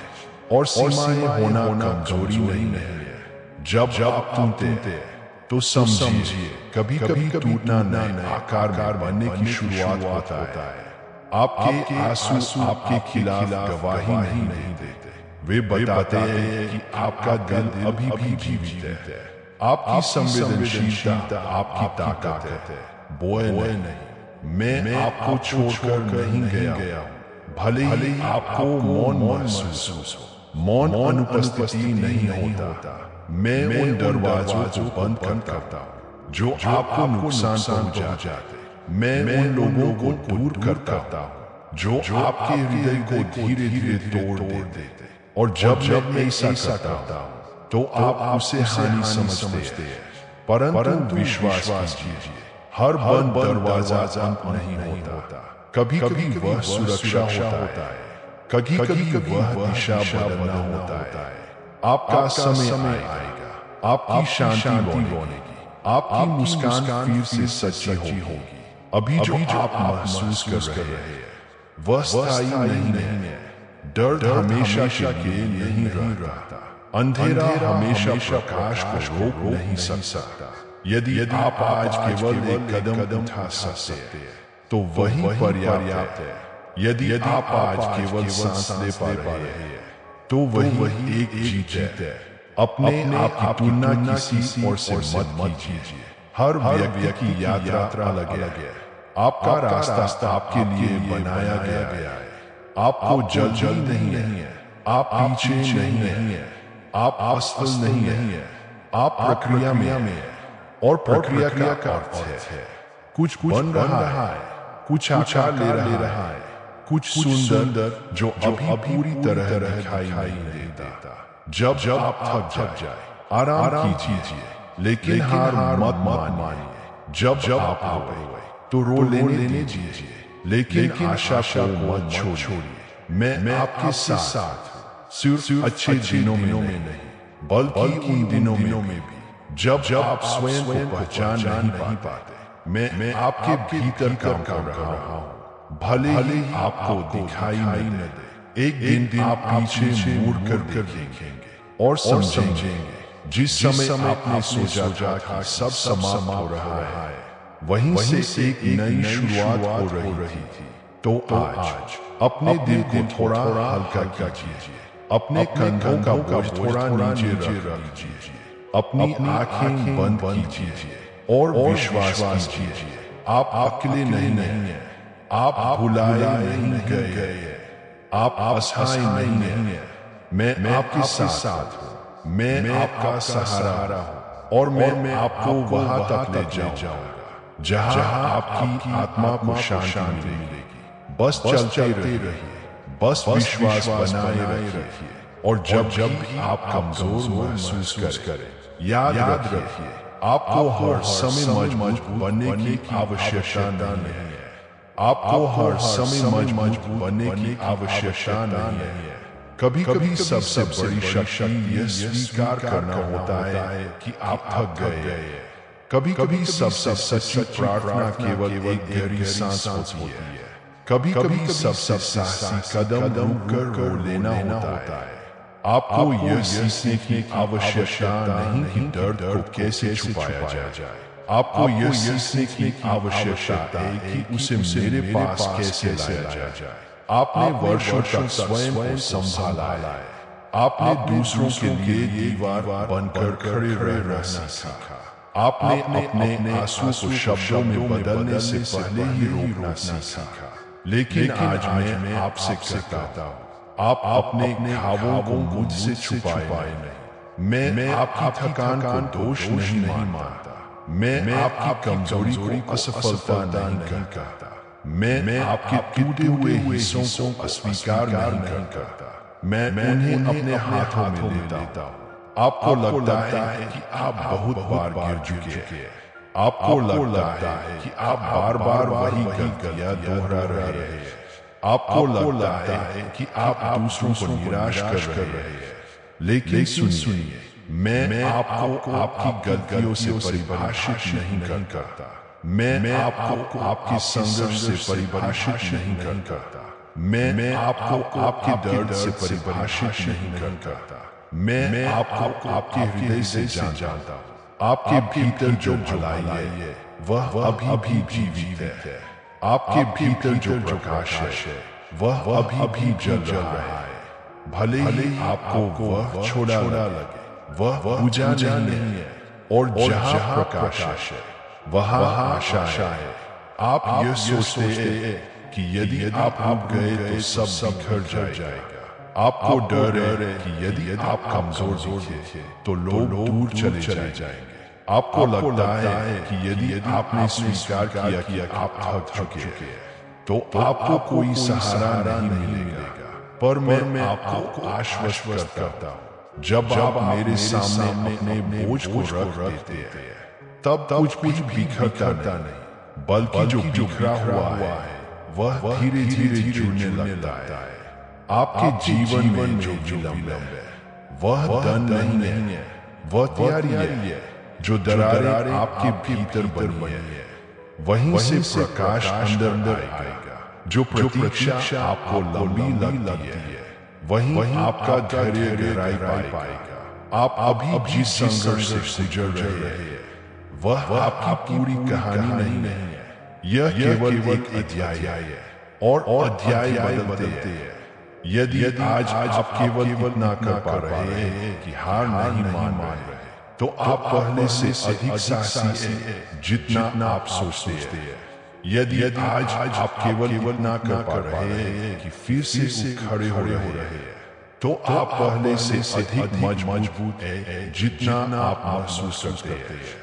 और सीमाएं होना कमजोरी नहीं है। जब आप टूटते हैं तो समझिए कभी कभी टूटना नए आकार बनने की शुरुआत होता है। आपके आंसू आपके खिलाफ गवाही नहीं देते, वे बताते हैं कि आपका दिल अभी भी जीवित है। आपकी संवेदनशीलता आपकी ताकत है, बोए नहीं। मैं आपको छोड़कर नहीं गया हूँ, भले ही आपको मौन महसूस हो। मौन अनुपस्थिति नहीं होता। मैं उन दरवाजों को बंद करता हूँ जो आपको नुकसान पहुंचाते। मैं उन लोगों को दूर करता हूँ जो आपके हृदय को धीरे धीरे तोड़ देते। और जब मैं ऐसा करता हूँ तो आप उसे हानि समझते हैं। परंतु विश्वास कीजिए, हर बंद दरवाजा अंत नहीं होता। कभी कभी वह सुरक्षा होता है, कभी कभी वह दिशा बदलना होता है। आपका समय आएगा, आपकी शांति बढ़ेगी, आपकी मुस्कान फिर से सच्ची होगी। अभी जो आप महसूस कर रहे हैं वह स्थायी नहीं है। दर्द हमेशा के लिए नहीं रहता। अंधेरा हमेशा प्रकाश को रोक नहीं सकता। यदि आप आज केवल एक कदम उठा सकते हैं तो वही पर्याप्त है। यदि आप आज केवल सांस ले पा रहे हैं तो वही एक जीत है। अपने आप की तुलना किसी और से मत कीजिए। हर व्यक्ति की यात्रा अलग है। आपका रास्ता आपके लिए बनाया गया है। आपको जल्द नहीं है, आप पीछे नहीं है, आप असफल नहीं है, आप प्रक्रिया में है। और प्रक्रिया का अर्थ है कुछ बन रहा है, कुछ आकार ले रहा है, कुछ सुंदर जो अभी पूरी तरह दिखाई नहीं देता। जब आप थक जाए आराम कीजिए, लेकिन हार मत मानिए। जब आप रोए तो रो लेने दीजिए, लेकिन आशा को मत छोड़िए। मैं आपके साथ सिर्फ अच्छे दिनों में नहीं बल्कि उन दिनों में भी जब आप स्वयं को पहचान नहीं पाते। मैं आपके भीतर काम कर रहा हूँ, भले ही आपको दिखाई नहीं दे। एक दिन आप पीछे मुड़ कर देखेंगे और समझेंगे जिस समय आपने सोचा था कि सब समाप्त हो रहा है, वहीं से एक नई शुरुआत हो रही थी। तो आज अपने दिल को थोड़ा हल्का कीजिए, अपने कंधों का बोझ थोड़ा नीचे रख दीजिए, अपनी आंखें बंद कीजिए और विश्वास कीजिए आप अकेले नहीं हैं, आप भुलाए नहीं गए, आप असहाय नहीं हैं। मैं आपके साथ हूँ, मैं आपका सहारा हूँ और मैं आपको वहां तक ले जाऊंगा जहां आपकी आत्मा को शांति मिलेगी। बस चलते रहिए, बस विश्वास बनाए रखिए और जब भी आप कमजोर महसूस करें, याद रखिए आपको हर समय मजबूत बनने की आवश्यकता नहीं है। आपको हर समय मजबूत बनने की आवश्यकता नहीं है। कभी कभी सबसे बड़ी शक्ति यह स्वीकार करना होता है कि आप थक गए हैं। कभी कभी सबसे सच्ची प्रार्थना केवल एक गहरी सांस होती है। कभी कभी सबसे साहसी कदम रुक कर लेना होता है। आपको यह सीखने की आवश्यकता नहीं कि दर्द को कैसे छुपाया जाए। आपको यह सीखने की आवश्यकता है कि उसे मेरे पास कैसे लाया जाए। आपने वर्षों तक स्वयं को संभाला है। आपने दूसरों के लिए दीवार बनकर खड़े रहना सीखा। आपने अपने आंसू को शब्दों में बदलने से पहले ही रोकना सीखा। लेकिन आज मैं आपसे कहता हूँ, आप अपने ख्वाबों को मुझसे छुपाए नहीं। मैं आपकी थकान को दोष नहीं मानता। मैं आपकी कमजोरी को असफलता नहीं कहता। मैं आपके टूटे हुए हिस्सों को अस्वीकार नहीं करता। मैं उन्हें अपने हाथों में लेता हूँ। आपको लगता है कि आप बहुत बार गिर चुके हैं। आपको लगता है कि आप बार बार वही गलतियां दोहरा रहे हैं। आपको लगता है कि आप दूसरों को निराश कर रहे हैं। लेकिन सुनिए, मैं आपको आपकी गलतियों से परिभाषित नहीं करता। मैं आपको आपके संघर्ष से परिभाषित नहीं करता। मैं आपको आपके दर्द से परिभाषित नहीं करता। मैं आपको आपके हृदय से जानता हूँ। आपके भीतर जो भलाई है वह अभी भी जीवित है। आपके भीतर जो प्रकाश है वह अभी भी जल रहा है। भले ही आपको वह छोड़ा लगे, वह बुझा नहीं है। और जहाँ प्रकाश है वहाँ आशा है। आप यह सोचते हैं कि यदि आप रुक गए तो सब बिखर जाएगा। आपको डर है कि यदि आप कमजोर दिखे तो लोग दूर चले जाएंगे। आपको लगता है कि यदि आपने स्वीकार किया कि आप थक चुके हैं तो आपको कोई सहारा नहीं मिलेगा। पर मैं आपको आश्वस्त करता हूँ, जब आप मेरे सामने अपने बोझ को रख देते हैं तब कुछ बिखरता नहीं, बल्कि जो बिखरा हुआ है वह धीरे धीरे जुड़ने लगता है। आपके जीवन में जो विलंब है वह दंड नहीं है, वह तैयारी है। जो दरारें आपके भीतर बनी है वहीं से प्रकाश अंदर आएगा। जो प्रतीक्षा आपको लंबी लगती है वहीं आपका धैर्य गहराई पाएगा। आप अभी जिस संघर्ष से गुजर रहे हैं वह आपकी पूरी कहानी नहीं है। यह केवल एक अध्याय है और अध्याय बदलते हैं। यदि आज आप केवल इतना कर पा रहे हैं कि हार नहीं मान रहे तो आप पहले से अधिक साहसी हैं जितना आप सोचते हैं। यदि आज आप केवल इतना कर पा रहे हैं कि फिर से खड़े हो रहे हैं तो आप पहले से अधिक मजबूत हैं जितना आप महसूस करते हैं।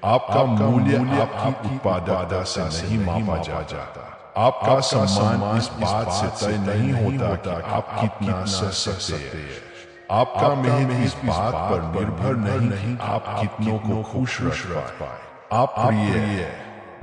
आपका मूल्य आपकी उत्पादकता से नहीं मापा जाता। आपका सम्मान इस बात से तय नहीं होता कि आप कितना सह सकते हैं। आपका मेहनत इस बात पर निर्भर नहीं आप कितनों को खुश रख पाए। आप प्रिय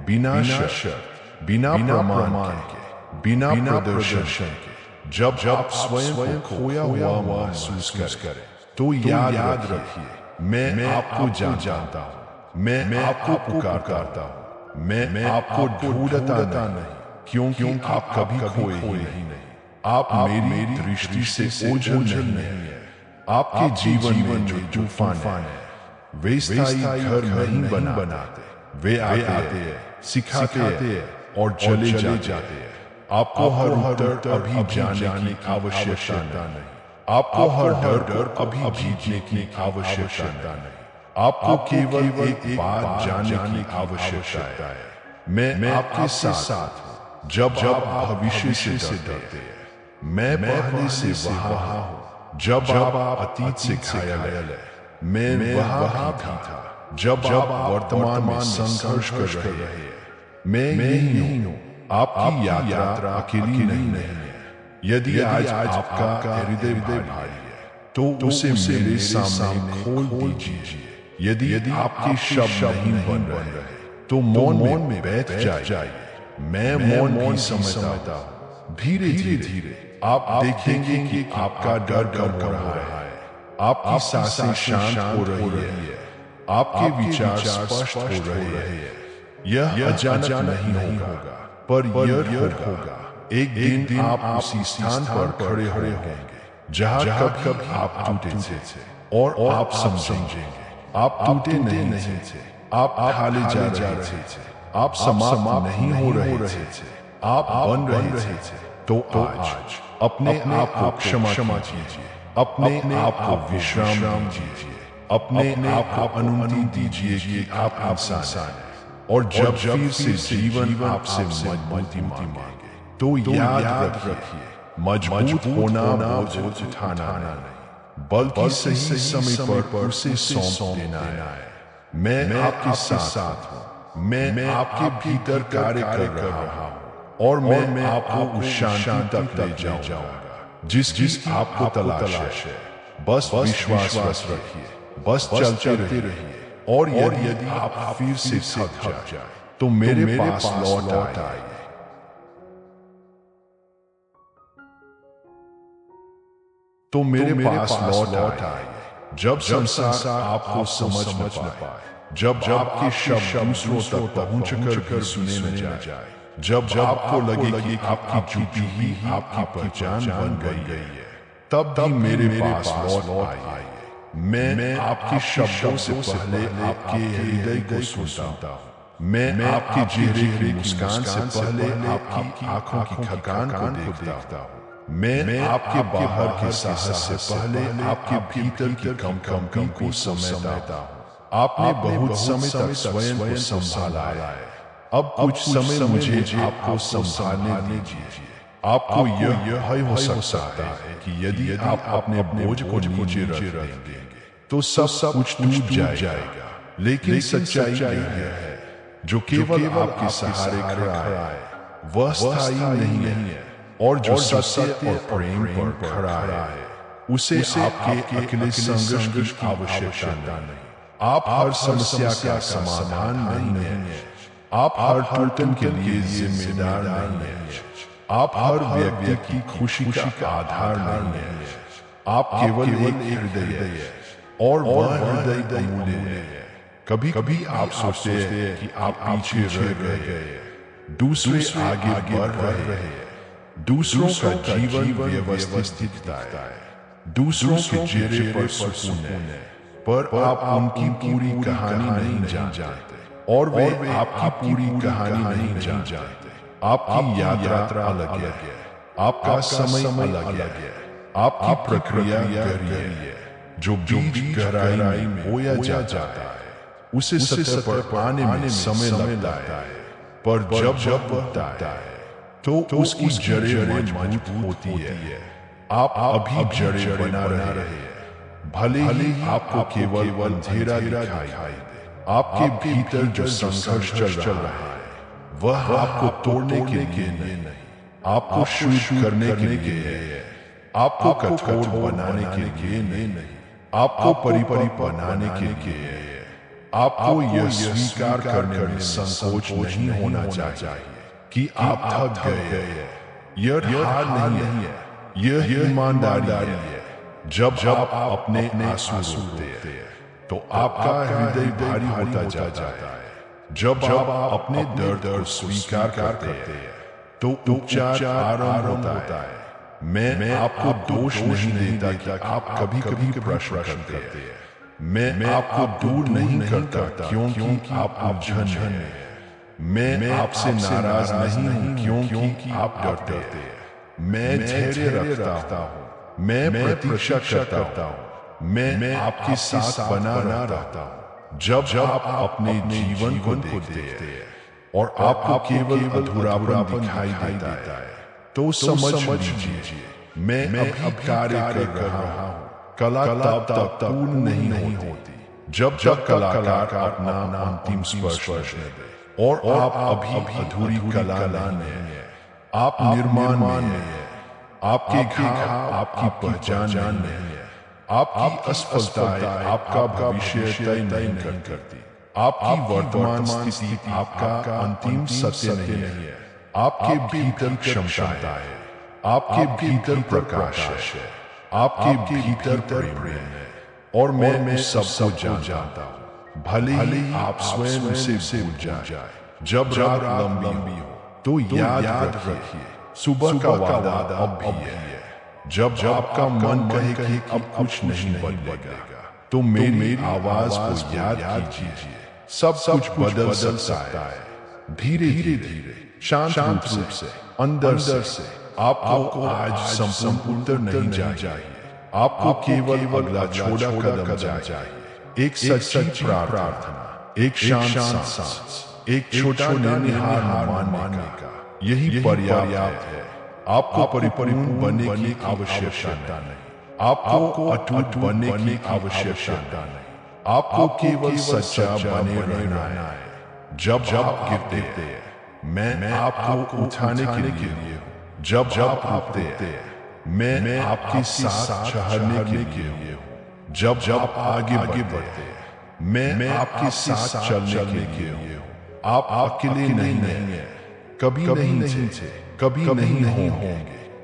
बिना शर्त, बिना प्रमाण के, बिना प्रदर्शन के। जब आप स्वयं को खोया हुआ महसूस करें तो याद रखिए, मैं आपको जानता हूँ। मैं आपको पुकारता हूँ। मैं आपको ढूंढता नहीं क्योंकि आप कभी खोए ही नहीं। आप मेरी दृष्टि से ओझल नहीं है। आपके जीवन में जो तूफान है वे स्थायी घर नहीं बनाते। वे आते हैं, सिखाते हैं और चले जाते हैं। आपको हर उत्तर अभी जानने की आवश्यकता नहीं। आपको हर डर अभी जीतने की आवश्यकता नहीं। आपको केवल एक बात जानने की आवश्यकता है। मैं आपके साथ हूँ जब आप भविष्य से डरते हैं। मैं पहले से वहाँ हूँ जब आप अतीत से घायल है। मैं वहाँ भी था जब आप वर्तमान में संघर्ष कर रहे हैं। मैं यही हूँ। आपकी यात्रा अकेली नहीं है। यदि आज आपका हृदय भारी है तो उसे मेरे सामने खोल दीजिए। यदि आपके शब्द नहीं बन रहे तो मौन में बैठ जाइए। मैं मौन भी समझता हूँ। धीरे धीरे आप देखेंगे कि आपका डर कम हो रहा है। आपकी सांसें शांत हो रही है। आपके विचार स्पष्ट हो रहे हैं। यह अचानक नहीं होगा पर यह होगा। एक दिन आप उसी स्थान पर खड़े होंगे जहाँ कभी आप टूटे थे और आप समझेंगे आप टूटे नहीं थे। आप ढाले जा रहे थे। आप समाप्त नहीं हो रहे थे। आप बन रहे थे। तो आज अपने आप को क्षमा कीजिए। अपने आप को विश्राम दीजिए। अपने आप को अनुमति दीजिए कि आप इंसान हैं। और जब फिर से जीवन आपसे मजबूती मांगे तो याद रखिए, मजबूत होना बोझ उठाना नहीं बल्कि सही समय पर उसे सौंप देना है। मैं आपके साथ हूँ। मैं आपके भीतर कार्य कर रहा हूँ और मैं आपको उस शांति तक ले जाऊंगा जिसकी आपको तलाश है। बस विश्वास रखिए। बस चलते रहिए। और यदि आप फिर से थक जाए तो मेरे पास लौट आइए। तो मेरे पास लौट आइए। जब संसार आपको समझ न पाए, जब आपके शब्द दूसरों तक पहुंचकर भी सुने न जाए, जब आपको लगे कि आपकी चुप्पी ही आपकी पहचान बन गई है, तब भी मेरे पास लौट आइए। मैं आपके शब्दों से पहले आपके हृदय को सुनता हूँ। मैं आपके चेहरे की मुस्कान से पहले आपकी आंखों की थकान को देखता हूँ। मैं आपके बाहर के साहस से पहले आपके भीतर की कमी को समझता हूँ। आपने बहुत समय तक स्वयं को संभाला है। अब कुछ समय मुझे आपको संभालने दीजिए। आपको यह हो सकता है कि यदि आप अपने बोझ को नीचे रख देंगे तो सब कुछ टूट जाएगा। लेकिन सच्चाई यह है, जो केवल आपके सहारे खड़ा है वह स्थायी नहीं है। और जो सत्य और प्रेम पर खड़ा है उसे आपके अकेले संघर्ष की आवश्यकता नहीं। आप हर समस्या का समाधान नहीं है। आप हर टूटन के लिए जिम्मेदार नहीं है। आप हर व्यक्ति की खुशी का आधार नहीं है। आप केवल एक हृदय है और वह हृदय अमूल्य है। कभी कभी आप सोचते हैं कि आप पीछे रह गए, दूसरे आगे बढ़ रहे हैं। दूसरों का जीवन व्यवस्थित है, दूसरों के चेहरे पर सुकून है, पर आप उनकी पूरी कहानी नहीं जानते और वे आपकी पूरी कहानी नहीं जानते। आपकी यात्रा अलग है, आपका समय अलग है, आपकी प्रक्रिया गहरी है। जो बीज गहराई में बोया जाता है उसे सतह पर आने में समय लगता है, पर जब उगता है तो उसकी जड़ें मजबूत होती है। आप अभी जड़ें बना रहे हैं, भले ही आपको केवल अंधेरा दिखाई दे। आपके भीतर जो संघर्ष चल रहा है वह आपको तोड़ने के लिए नहीं, आपको शुद्ध करने के लिए है। आपको कठोर बनाने के लिए नहीं, आपको परिपरी बनाने के लिए है। आपको यह स्वीकार करने में संकोच नहीं होना चाहिए कि आप थक गए हैं। यह हार नहीं है, यह ईमानदारी है। जब आप अपने आंसू रोकते हैं तो आपका हृदय भारी होता जाता है। जब आप अपने दर्द को स्वीकार करते हैं तो उपचार आरंभ होता है। मैं आपको दोष नहीं देता कि आप कभी कभी प्रश्न करते हैं। मैं आपको दूर नहीं करता क्योंकि आप उलझन हैं। मैं आपसे नाराज नहीं हूं क्योंकि आप डरते हैं। मैं धैर्य रखता हूँ। मैं प्रतीक्षा करता हूँ। मैं आपके साथ बना रहता हूँ जब आप अपने जीवन को देखते हैं और आपको केवल अधूरापन दिखाई देता है, तो समझ लीजिए मैं अभी कार्य कर रहा हूँ। कला तब तक पूर्ण नहीं होती जब कलाकार अपना अंतिम स्पर्श न दे। और आप अभी अधूरी कला नहीं है, आप निर्माण में है। आपके घाव आपकी पहचान नहीं है, आपकी असफलता आपका भविष्य तय नहीं करती। आपकी वर्तमान स्थिति आपका अंतिम सत्य नहीं है। आपके भीतर क्षमता है, आपके भीतर प्रकाश है, आपके भीतर प्रेम है। और मैं सबको जानता हूँ, भले ही आप स्वयं से भूल जाए। जब रात लंबी हो तो याद रखिए, सुबह का वादा अब भी है। जब आपका मन कहे कि अब कुछ नहीं बदलेगा, तो मेरी आवाज को याद कीजिए। सब कुछ बदल सकता है, धीरे धीरे, शांत रूप से, अंदर से। आपको आज संपूर्ण उत्तर नहीं चाहिए, आपको केवल अगला छोटा कदम चाहिए। एक सच्ची प्रार्थना, एक शांत सांस, एक छोटा निर्णय मानने का, यही पर्याप्त है। आपको परिपूर्ण बनने की आवश्यकता नहीं, आपको अटूट बनने की आवश्यकता नहीं। आपको केवल सच्चा बने रहना है। जब आप गिरते हैं, मैं आपको उठाने के लिए हूँ। जब आप रुकते हैं, मैं आपके साथ चढ़ने के लिए हूँ। जब आप आगे बढ़ते हैं, मैं आपके साथ चलने के लिए हूँ। आप अकेले नहीं हैं, कभी नहीं थे, कभी नहीं होंगे।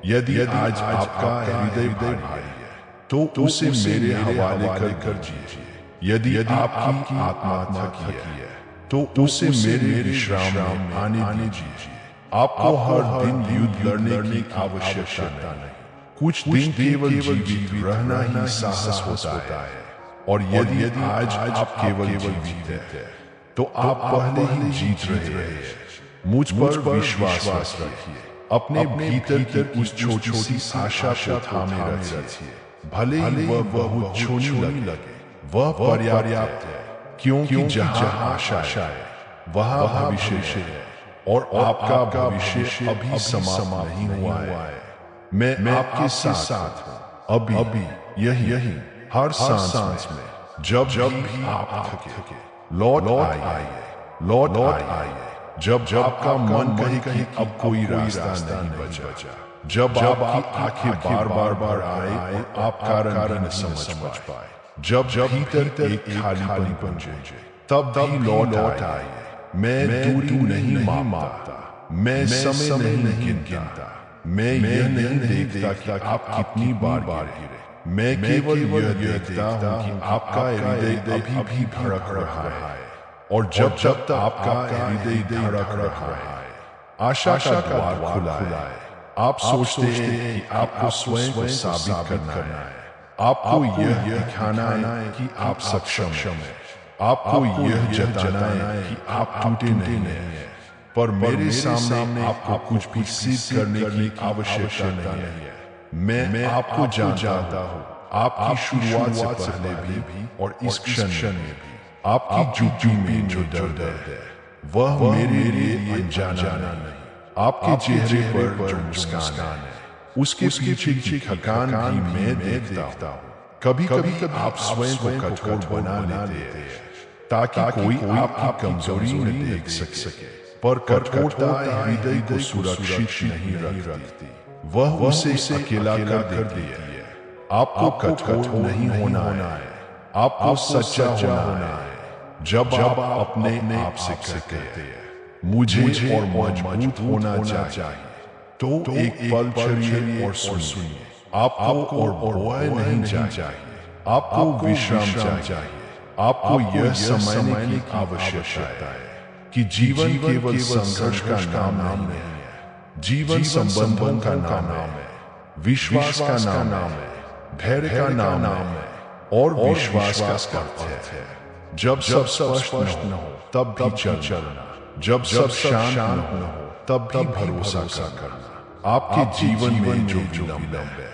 यदि आज आपका हृदय भारी है, तो उसे मेरे हवाले कर दीजिए। यदि आपकी आत्मा थकी है, तो उसे मेरे विश्राम में आने दीजिए। आपको हर दिन युद्ध लड़ने की आवश्यकता नहीं, कुछ दिन केवल जीवित रहना ही साहस होता है। और यदि आज आप केवल जीवित हैं, तो आप पहले ही जीत रहे हैं। मुझ पर विश्वास रखिए, अपने भीतर की उस छोटी सी आशा को थामे रखिए। भले ही वह बहुत छोटी लगे, वह पर्याप्त है, क्योंकि जहाँ आशा है वहाँ भविष्य है। और आपका भविष्य अभी समाप्त नहीं हुआ है। मैं आपके साथ हूँ, अभी यही हर सांस में। जब भी आप थके, लौट आइए। जब आपका मन कहे कि अब कोई रास्ता नहीं बचा, जब आपकी आंखें बार आए आप कारण न समझ पाए, जब भीतर एक खालीपन पहुंचे, तब लौट आइए। मैं दूरी नहीं मापता, मैं समय नहीं गिनता, मैं यह नहीं देखता कि आप कितनी बार गिरे। मैं केवल यह देखता हूँ कि आपका हृदय अभी भी धड़क रहा है। और जब तक आपका हृदय धड़क रहा है, आशा का द्वार खुला है। आप सोचते हैं कि आपको स्वयं को साबित करना है, आपको यह दिखाना है कि आप सक्षम हैं, आपको यह जताना है कि आप टूटे नहीं हैं। पर मेरे सामने आपको कुछ भी सिद्ध करने की आवश्यकता नहीं है। मैं आपको जानता हूँ, आपकी शुरुआत से पहले भी और इस क्षण में भी। आपकी जुटी में जो दर्द है, वह मेरे लिए अनजाना नहीं। आपके चेहरे पर जो मुस्कान है, उसके पीछे की थकान भी मैं देखता हूँ। कभी आप स्वयं को कठोर बना लेते हैं ताकि कोई आपकी कमजोरी न देख सके। पर कठोरता हृदय को सुरक्षित नहीं रखती, वह उसे अकेला कर देती है। आपको कठोर नहीं होना है, आपको सच्चा होना है। जब आप अपने आप से कहते हैं मुझे और मजबूत होना चाहिए, तो एक पल चलिए और सुनिए। आपको और भय नहीं चाहिए, आपको विश्राम चाहिए। आपको यह समझने की आवश्यकता है कि जीवन केवल संघर्ष का नाम नहीं है, जीवन संबंधों का नाम है, विश्वास का नाम है, धैर्य का नाम है और विश्वास का अर्थ है। जब सब स्पष्ट न हो तब भी चलना, जब सब शांत न हो तब भी भरोसा करना। आपके जीवन में जो विलंब है,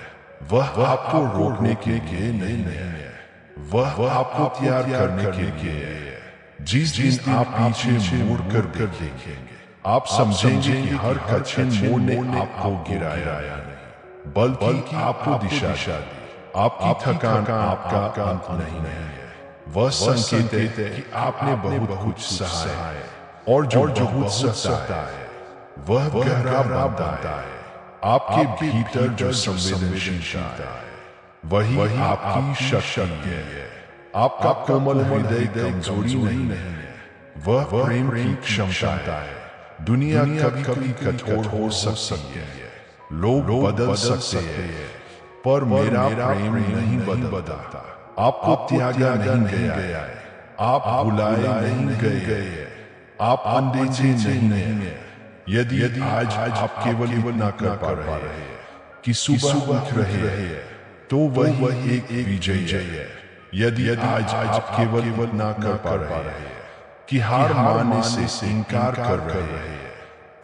वह आपको रोकने के लिए नहीं है, वह आपको तैयार करने के लिए है। जिस दिन आप पीछे मुड़ कर देखेंगे, आप समझेंगे कि हर कठिन मोड़ ने आपको गिराया नहीं, बल्कि आपको दिशा दी। आपकी थकान आपका अंत नहीं है, वह संकेत है कि आपने बहुत कुछ सहा है, और जो बहुत सहता है वह गहरा बनता है। आपके भीतर जो संवेदनशीलता है वही आपकी शक्ति है। आपका कोमल हृदय कमजोरी नहीं है, वह प्रेम की क्षमता है। दुनिया कभी कठोर हो सकती है, लोग बदल सकते हैं, पर मेरा प्रेम नहीं बदलता। आपको त्यागा नहीं गया है, आप भुलाए नहीं गए, आप अनदेखे नहीं है। यदि आज आप केवल इतना कर पा रहे हैं कि सुबह उठ रहे हैं, तो वही एक विजय है। यदि आज आप केवल इतना कर पा रहे हैं कि हार मानने से इनकार कर रहे हैं,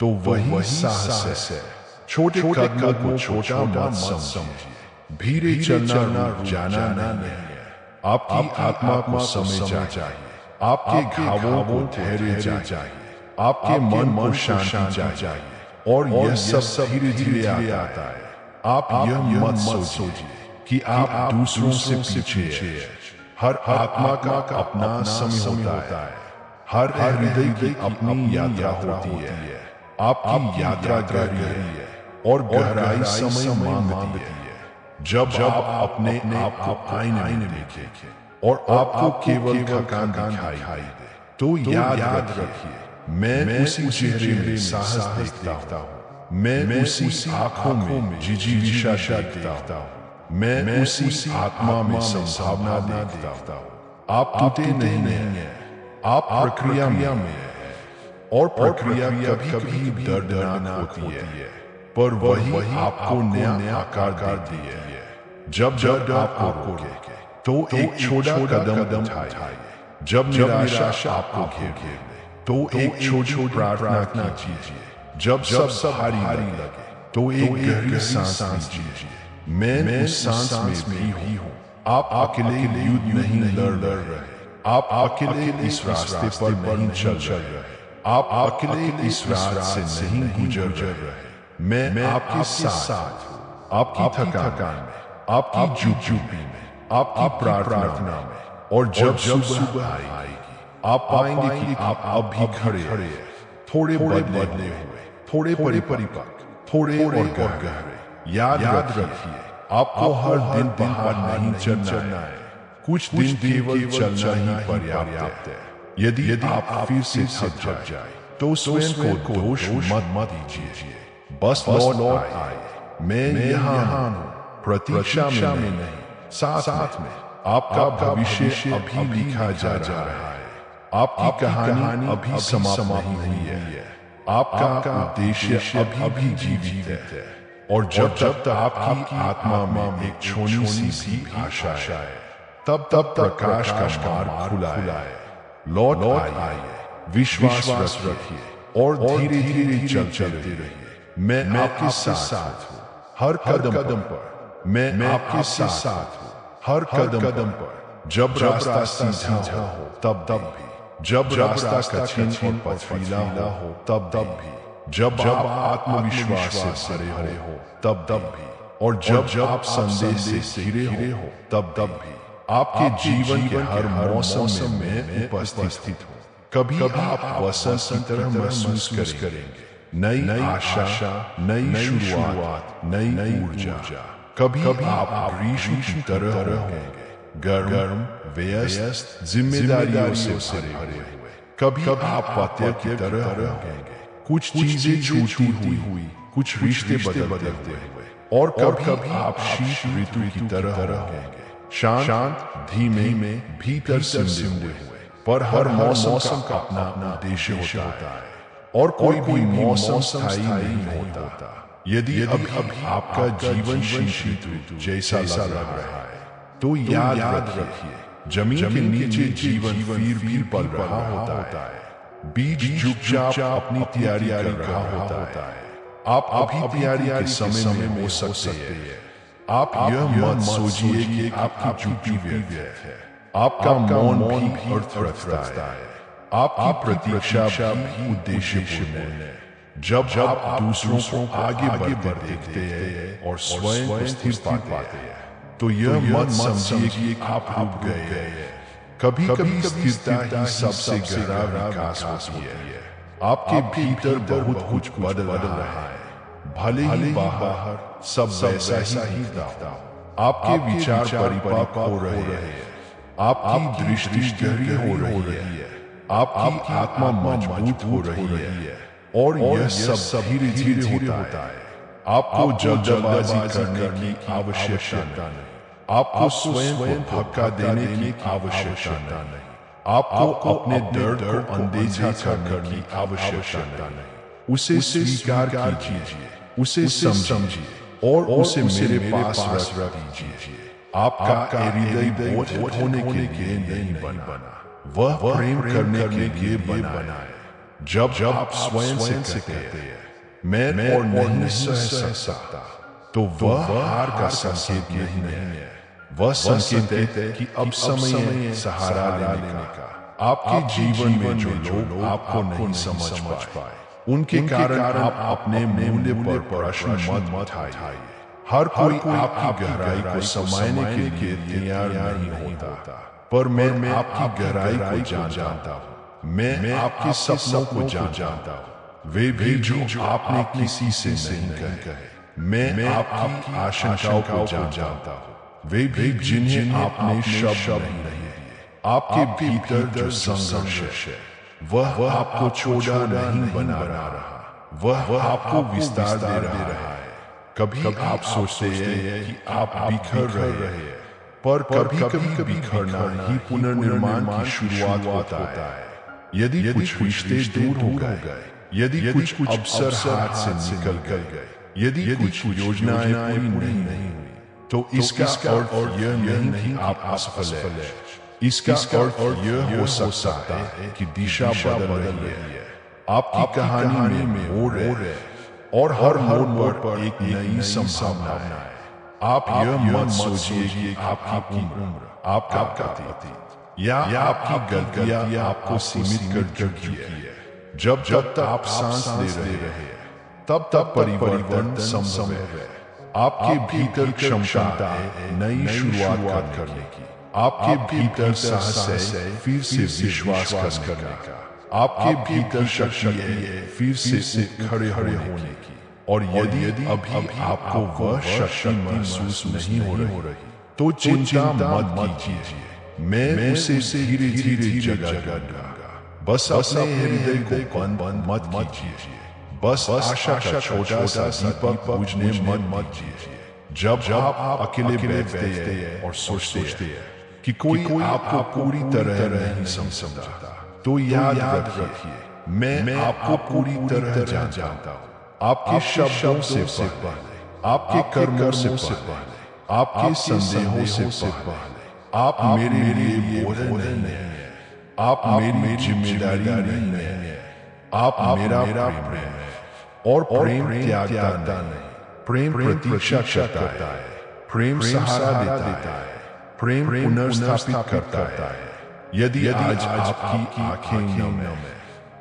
तो वही साहस है। छोटे कदमों को छोटा मत समझिए, धीरे चलना रुक जाना नहीं है। आपकी आत्मा को समय चाहिए, आपके घावों को धैर्य चाहिए, आपके मन को शांति चाहिए, और यह सब धीरे धीरे आता है। आप यह मत सोचिए कि आप दूसरों से पीछे हैं। हर आत्मा का अपना समय होता है, हर हृदय की अपनी यात्रा होती है। आपकी यात्रा गहरी है और गहराई समय मांगती है। जब आप अपने आप को आईने में देखें और आपको केवल थकान दिखाई दे, तो याद रखिए, मैं उसी चेहरे में साहस देखता हूँ, मैं उसी आंखों में जिजीविशा देखता हूँ, मैं उसी आत्मा में संभावना देखता हूँ। आप टूटे नहीं हैं, आप प्रक्रिया में हैं, और प्रक्रिया कभी दर्दनाक होती है, पर वही आपको नया आकार देती है। जब आपको रोके, तो एक छोटा कदम उठाइए। जब निराशा आपको घेरे, तो एक छोटी प्रार्थना कीजिए। जब सब भारी लगे, तो एक गहरी सांस लीजिए। मैं उस सांस में भी हूँ। आप अकेले युद्ध नहीं लड़ रहे, आप अकेले इस रास्ते पर नहीं चल रहे, आप अकेले इस रास्ते से नहीं गुजर रहे। मैं आपके साथ हूँ, आपकी थकान में, आपकी चुप्पी में, आपकी प्रार्थना में। और जब सुबह आएगी, आप पाएंगे कि आप अब भी खड़े हैं, थोड़े बदले हुए, थोड़े परिपक्व, थोड़े और गहरे। याद रखिए, आपको हर दिन पहाड़ नहीं चढ़ना है, कुछ दिन केवल चलना ही पर्याप्त है। यदि आप फिर से थक जाए, तो स्वयं को दोष मत दीजिए। बस लौट आए, मैं यहाँ हूँ, प्रतीक्षा में नहीं, साथ में। आपका भविष्य अभी लिखा जा रहा है, आपकी कहानी अभी समाप्त नहीं है, आपका उद्देश्य अभी भी जीवित है। और जब तक आपकी आत्मा में एक छोटी सी भी आशा है, तब प्रकाश का मार्ग खुला है। लौट आइए, विश्वास रखिए, और धीरे धीरे चलते रहिए। मैं आपके साथ हूँ, हर कदम पर। मैं आपके साथ हूँ, हर कदम पर। जब रास्ता सीधा हो तब भी, जब रास्ता कठिन और पथरीला हो तब भी, जब आप आत्मविश्वास से भरे हो तब भी, और जब आप संदेह से घिरे हो तब भी। आपके जीवन के हर मौसम में उपस्थित हो। कभी आप वसंत की तरह महसूस करेंगे, नई आशा, नई शुरुआत, नई ऊर्जा। कभी आप ग्रीष्म की तरह होंगे, गर्म, व्यस्त, जिम्मेदारियों से भरे हुए। कभी आप पत्ते की तरह होंगे, कुछ चीजें छूटी हुई, कुछ रिश्ते बदलते हुए। और कभी आप शीत ऋतु की तरह होंगे, शांत, धीमे, भीतर सिमटे हुए। पर हर मौसम का अपना उद्देश्य होता है, और कोई भी मौसम स्थायी नहीं होता। यदि अभी आपका जीवन शीत ऋतु जैसा लग रहा है, तो याद रखिए, जमीन के नीचे जीवन फिर भी पल रहा होता है। बीज चुपचाप अपनी तैयारी कर रहा होता है। आप अभी तैयारी के समय में हो सकते हैं। आप यह मत सोचिए कि आपकी चुप्पी व्यर्थ है। आपका मौन भी अर्थ रखता है। आपकी प्रतीक्षा भी उद्देश्यपूर्ण है। जब आप दूसरों को आगे बढ़ते देखते हैं और स्वयं को स्थिर पाते हैं, तो यह मत समझिए कि आप रुक गए हैं। कभी कभी स्थिरता ही सबसे गहरा विकास होती है। आपके भीतर बहुत कुछ बदल रहा है, भले ही बाहर सब वैसा ही दिखता हो। आपके विचार परिपक्व हो रहे हैं, आपकी दृष्टि गहरी हो रही है, आपकी आत्मा मजबूत हो रही है, और यह सब धीरे धीरे होता है। आपको जल्दबाजी करने की आवश्यकता नहीं, आपको स्वयं को धक्का देने की आवश्यकता नहीं, आपको अपने दर्द को अनदेखा करने की आवश्यकता नहीं। उसे स्वीकार कीजिए, उसे समझिए और उसे मेरे पास रख दीजिए। आपका हृदय बोझ होने के लिए नहीं बना, वह प्रेम करने के लिए बना है। जब आप स्वयं से कहते हैं मैं और नहीं सह सकता, तो वह हार का संकेत नहीं है, वह संकेत है कि अब समय है सहारा लेने का। आपके जीवन में जो लोग आपको नहीं समझ पाए, उनके कारण आप अपने मूल्य पर प्रश्न मत उठाइए। हर कोई आपकी गहराई को समझने के लिए तैयार नहीं होता, पर मैं आपकी गहराई को जानता हूँ। मैं आपके सपनों को जानता हूँ, वे भी जो आपने किसी से नहीं कहे। मैं आपकी आशंकाओं को जानता हूँ, वे भी जिन्हें आपने शब्द नहीं दिए। आपके भीतर जो संघर्ष है, वह आपको छोटा नहीं बना रहा, वह आपको विस्तार दे रहा है। कभी आप सोचते हैं कि आप बिखर रहे हैं, पर कभी बिखरना ही पुनर्निर्माण की शुरुआत होता है। यदि कुछ रिश्ते दूर हो गए, यदि कुछ अवसर हाथ से निकल गए, यदि कुछ योजनाएं पूरी नहीं हुई, तो इसका अर्थ यह नहीं कि आप असफल हैं। इसका अर्थ यह हो सकता है कि दिशा बदल रही है। आपकी कहानी में मोड़ है और हर मोड़ पर एक नई संभावना है। आप यह मत सोचिए कि आपकी उम्र, आपका अतीत या आपकी गलतियां आपको सीमित कर चुकी है। जब तक आप सांस ले रहे हैं, तब परिवर्तन संभव है। आपके भीतर क्षमता है नई शुरुआत करने की, आपके भीतर साहस है फिर से विश्वास करने का, आपके भीतर शक्ति है फिर से खड़े होने की। और यदि अभी आपको वह शक्ति महसूस नहीं हो रही, तो चिंता मत कीजिए। मैं उसे धीरे धीरे जगा दूंगा। बस अपने हृदय को बंद मत कीजिए। बस आशा का छोटा सा दीपक बुझने मत कीजिए। जब आप अकेले बैठते हैं और सोचते हैं कि कोई आपको पूरी तरह नहीं समझता, तो याद रखिए मैं आपको पूरी तरह जानता हूँ। आपके शब्दों से पहले, आपके कर्मों से पहले, आपके संदेहों से पहले, आप मेरे लिए बोझ नहीं है, आप मेरी जिम्मेदारी नहीं है, आप मेरा प्रेम है। और प्रेम त्यागता नहीं, प्रेम प्रतीक्षा करता है, प्रेम सहारा देता है, प्रेम पुनर्स्थापित करता है। यदि आज आपकी आंखें नम है,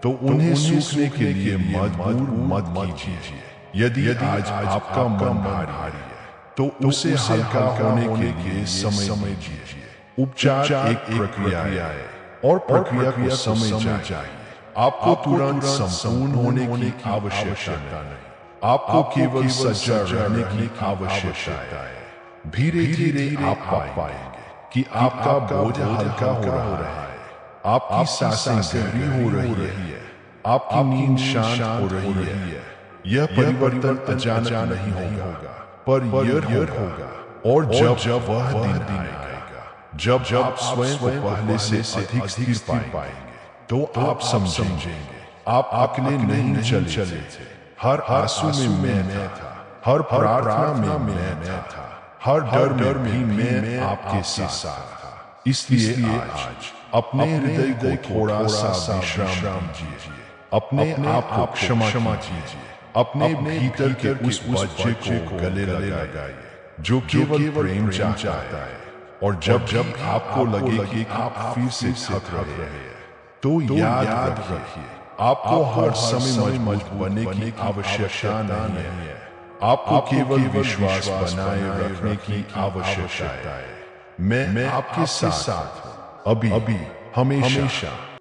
तो उन्हें सूखने के लिए मजबूर मत कीजिए। यदि आज आपका मन भारी है, तो उसे हल्का होने के लिए समय दीजिए। उपचार एक प्रक्रिया है और प्रक्रिया को समय चाहिए। आपको तुरंत संपूर्ण होने की आवश्यकता नहीं, आपको केवल सच्चा रहने की आवश्यकता है। धीरे धीरे आप पाएंगे कि आपका बोझ हल्का हो रहा है, आपकी सांसें गहरी हो रही है, आपकी नींद शांत हो रही है। यह परिवर्तन अचानक नहीं होगा, पर यह होगा। और जब वह दिन आएगा, जब आप स्वयं को पहले से अधिक स्थिर पाएंगे, तो आप समझेंगे आप अकेले नहीं चले थे। हर आंसू में मैं था, हर प्रार्थना में मैं था, हर डर में मैं आपके साथ था। इसलिए आज अपने हृदय को थोड़ा सा विश्राम दीजिए, अपने आप को क्षमा कीजिए, अपने भीतर के उस बच्चे को गले लगाइए जो केवल प्रेम चाहता है। और जब आपको लगे कि आप फिर से थक रहे हैं, तो याद रखिए, आपको हर समय मजबूत बनने की आवश्यकता नहीं है। आपको केवल विश्वास बनाए रखने की आवश्यकता है। मैं आपके साथ हूं, अभी हमेशा।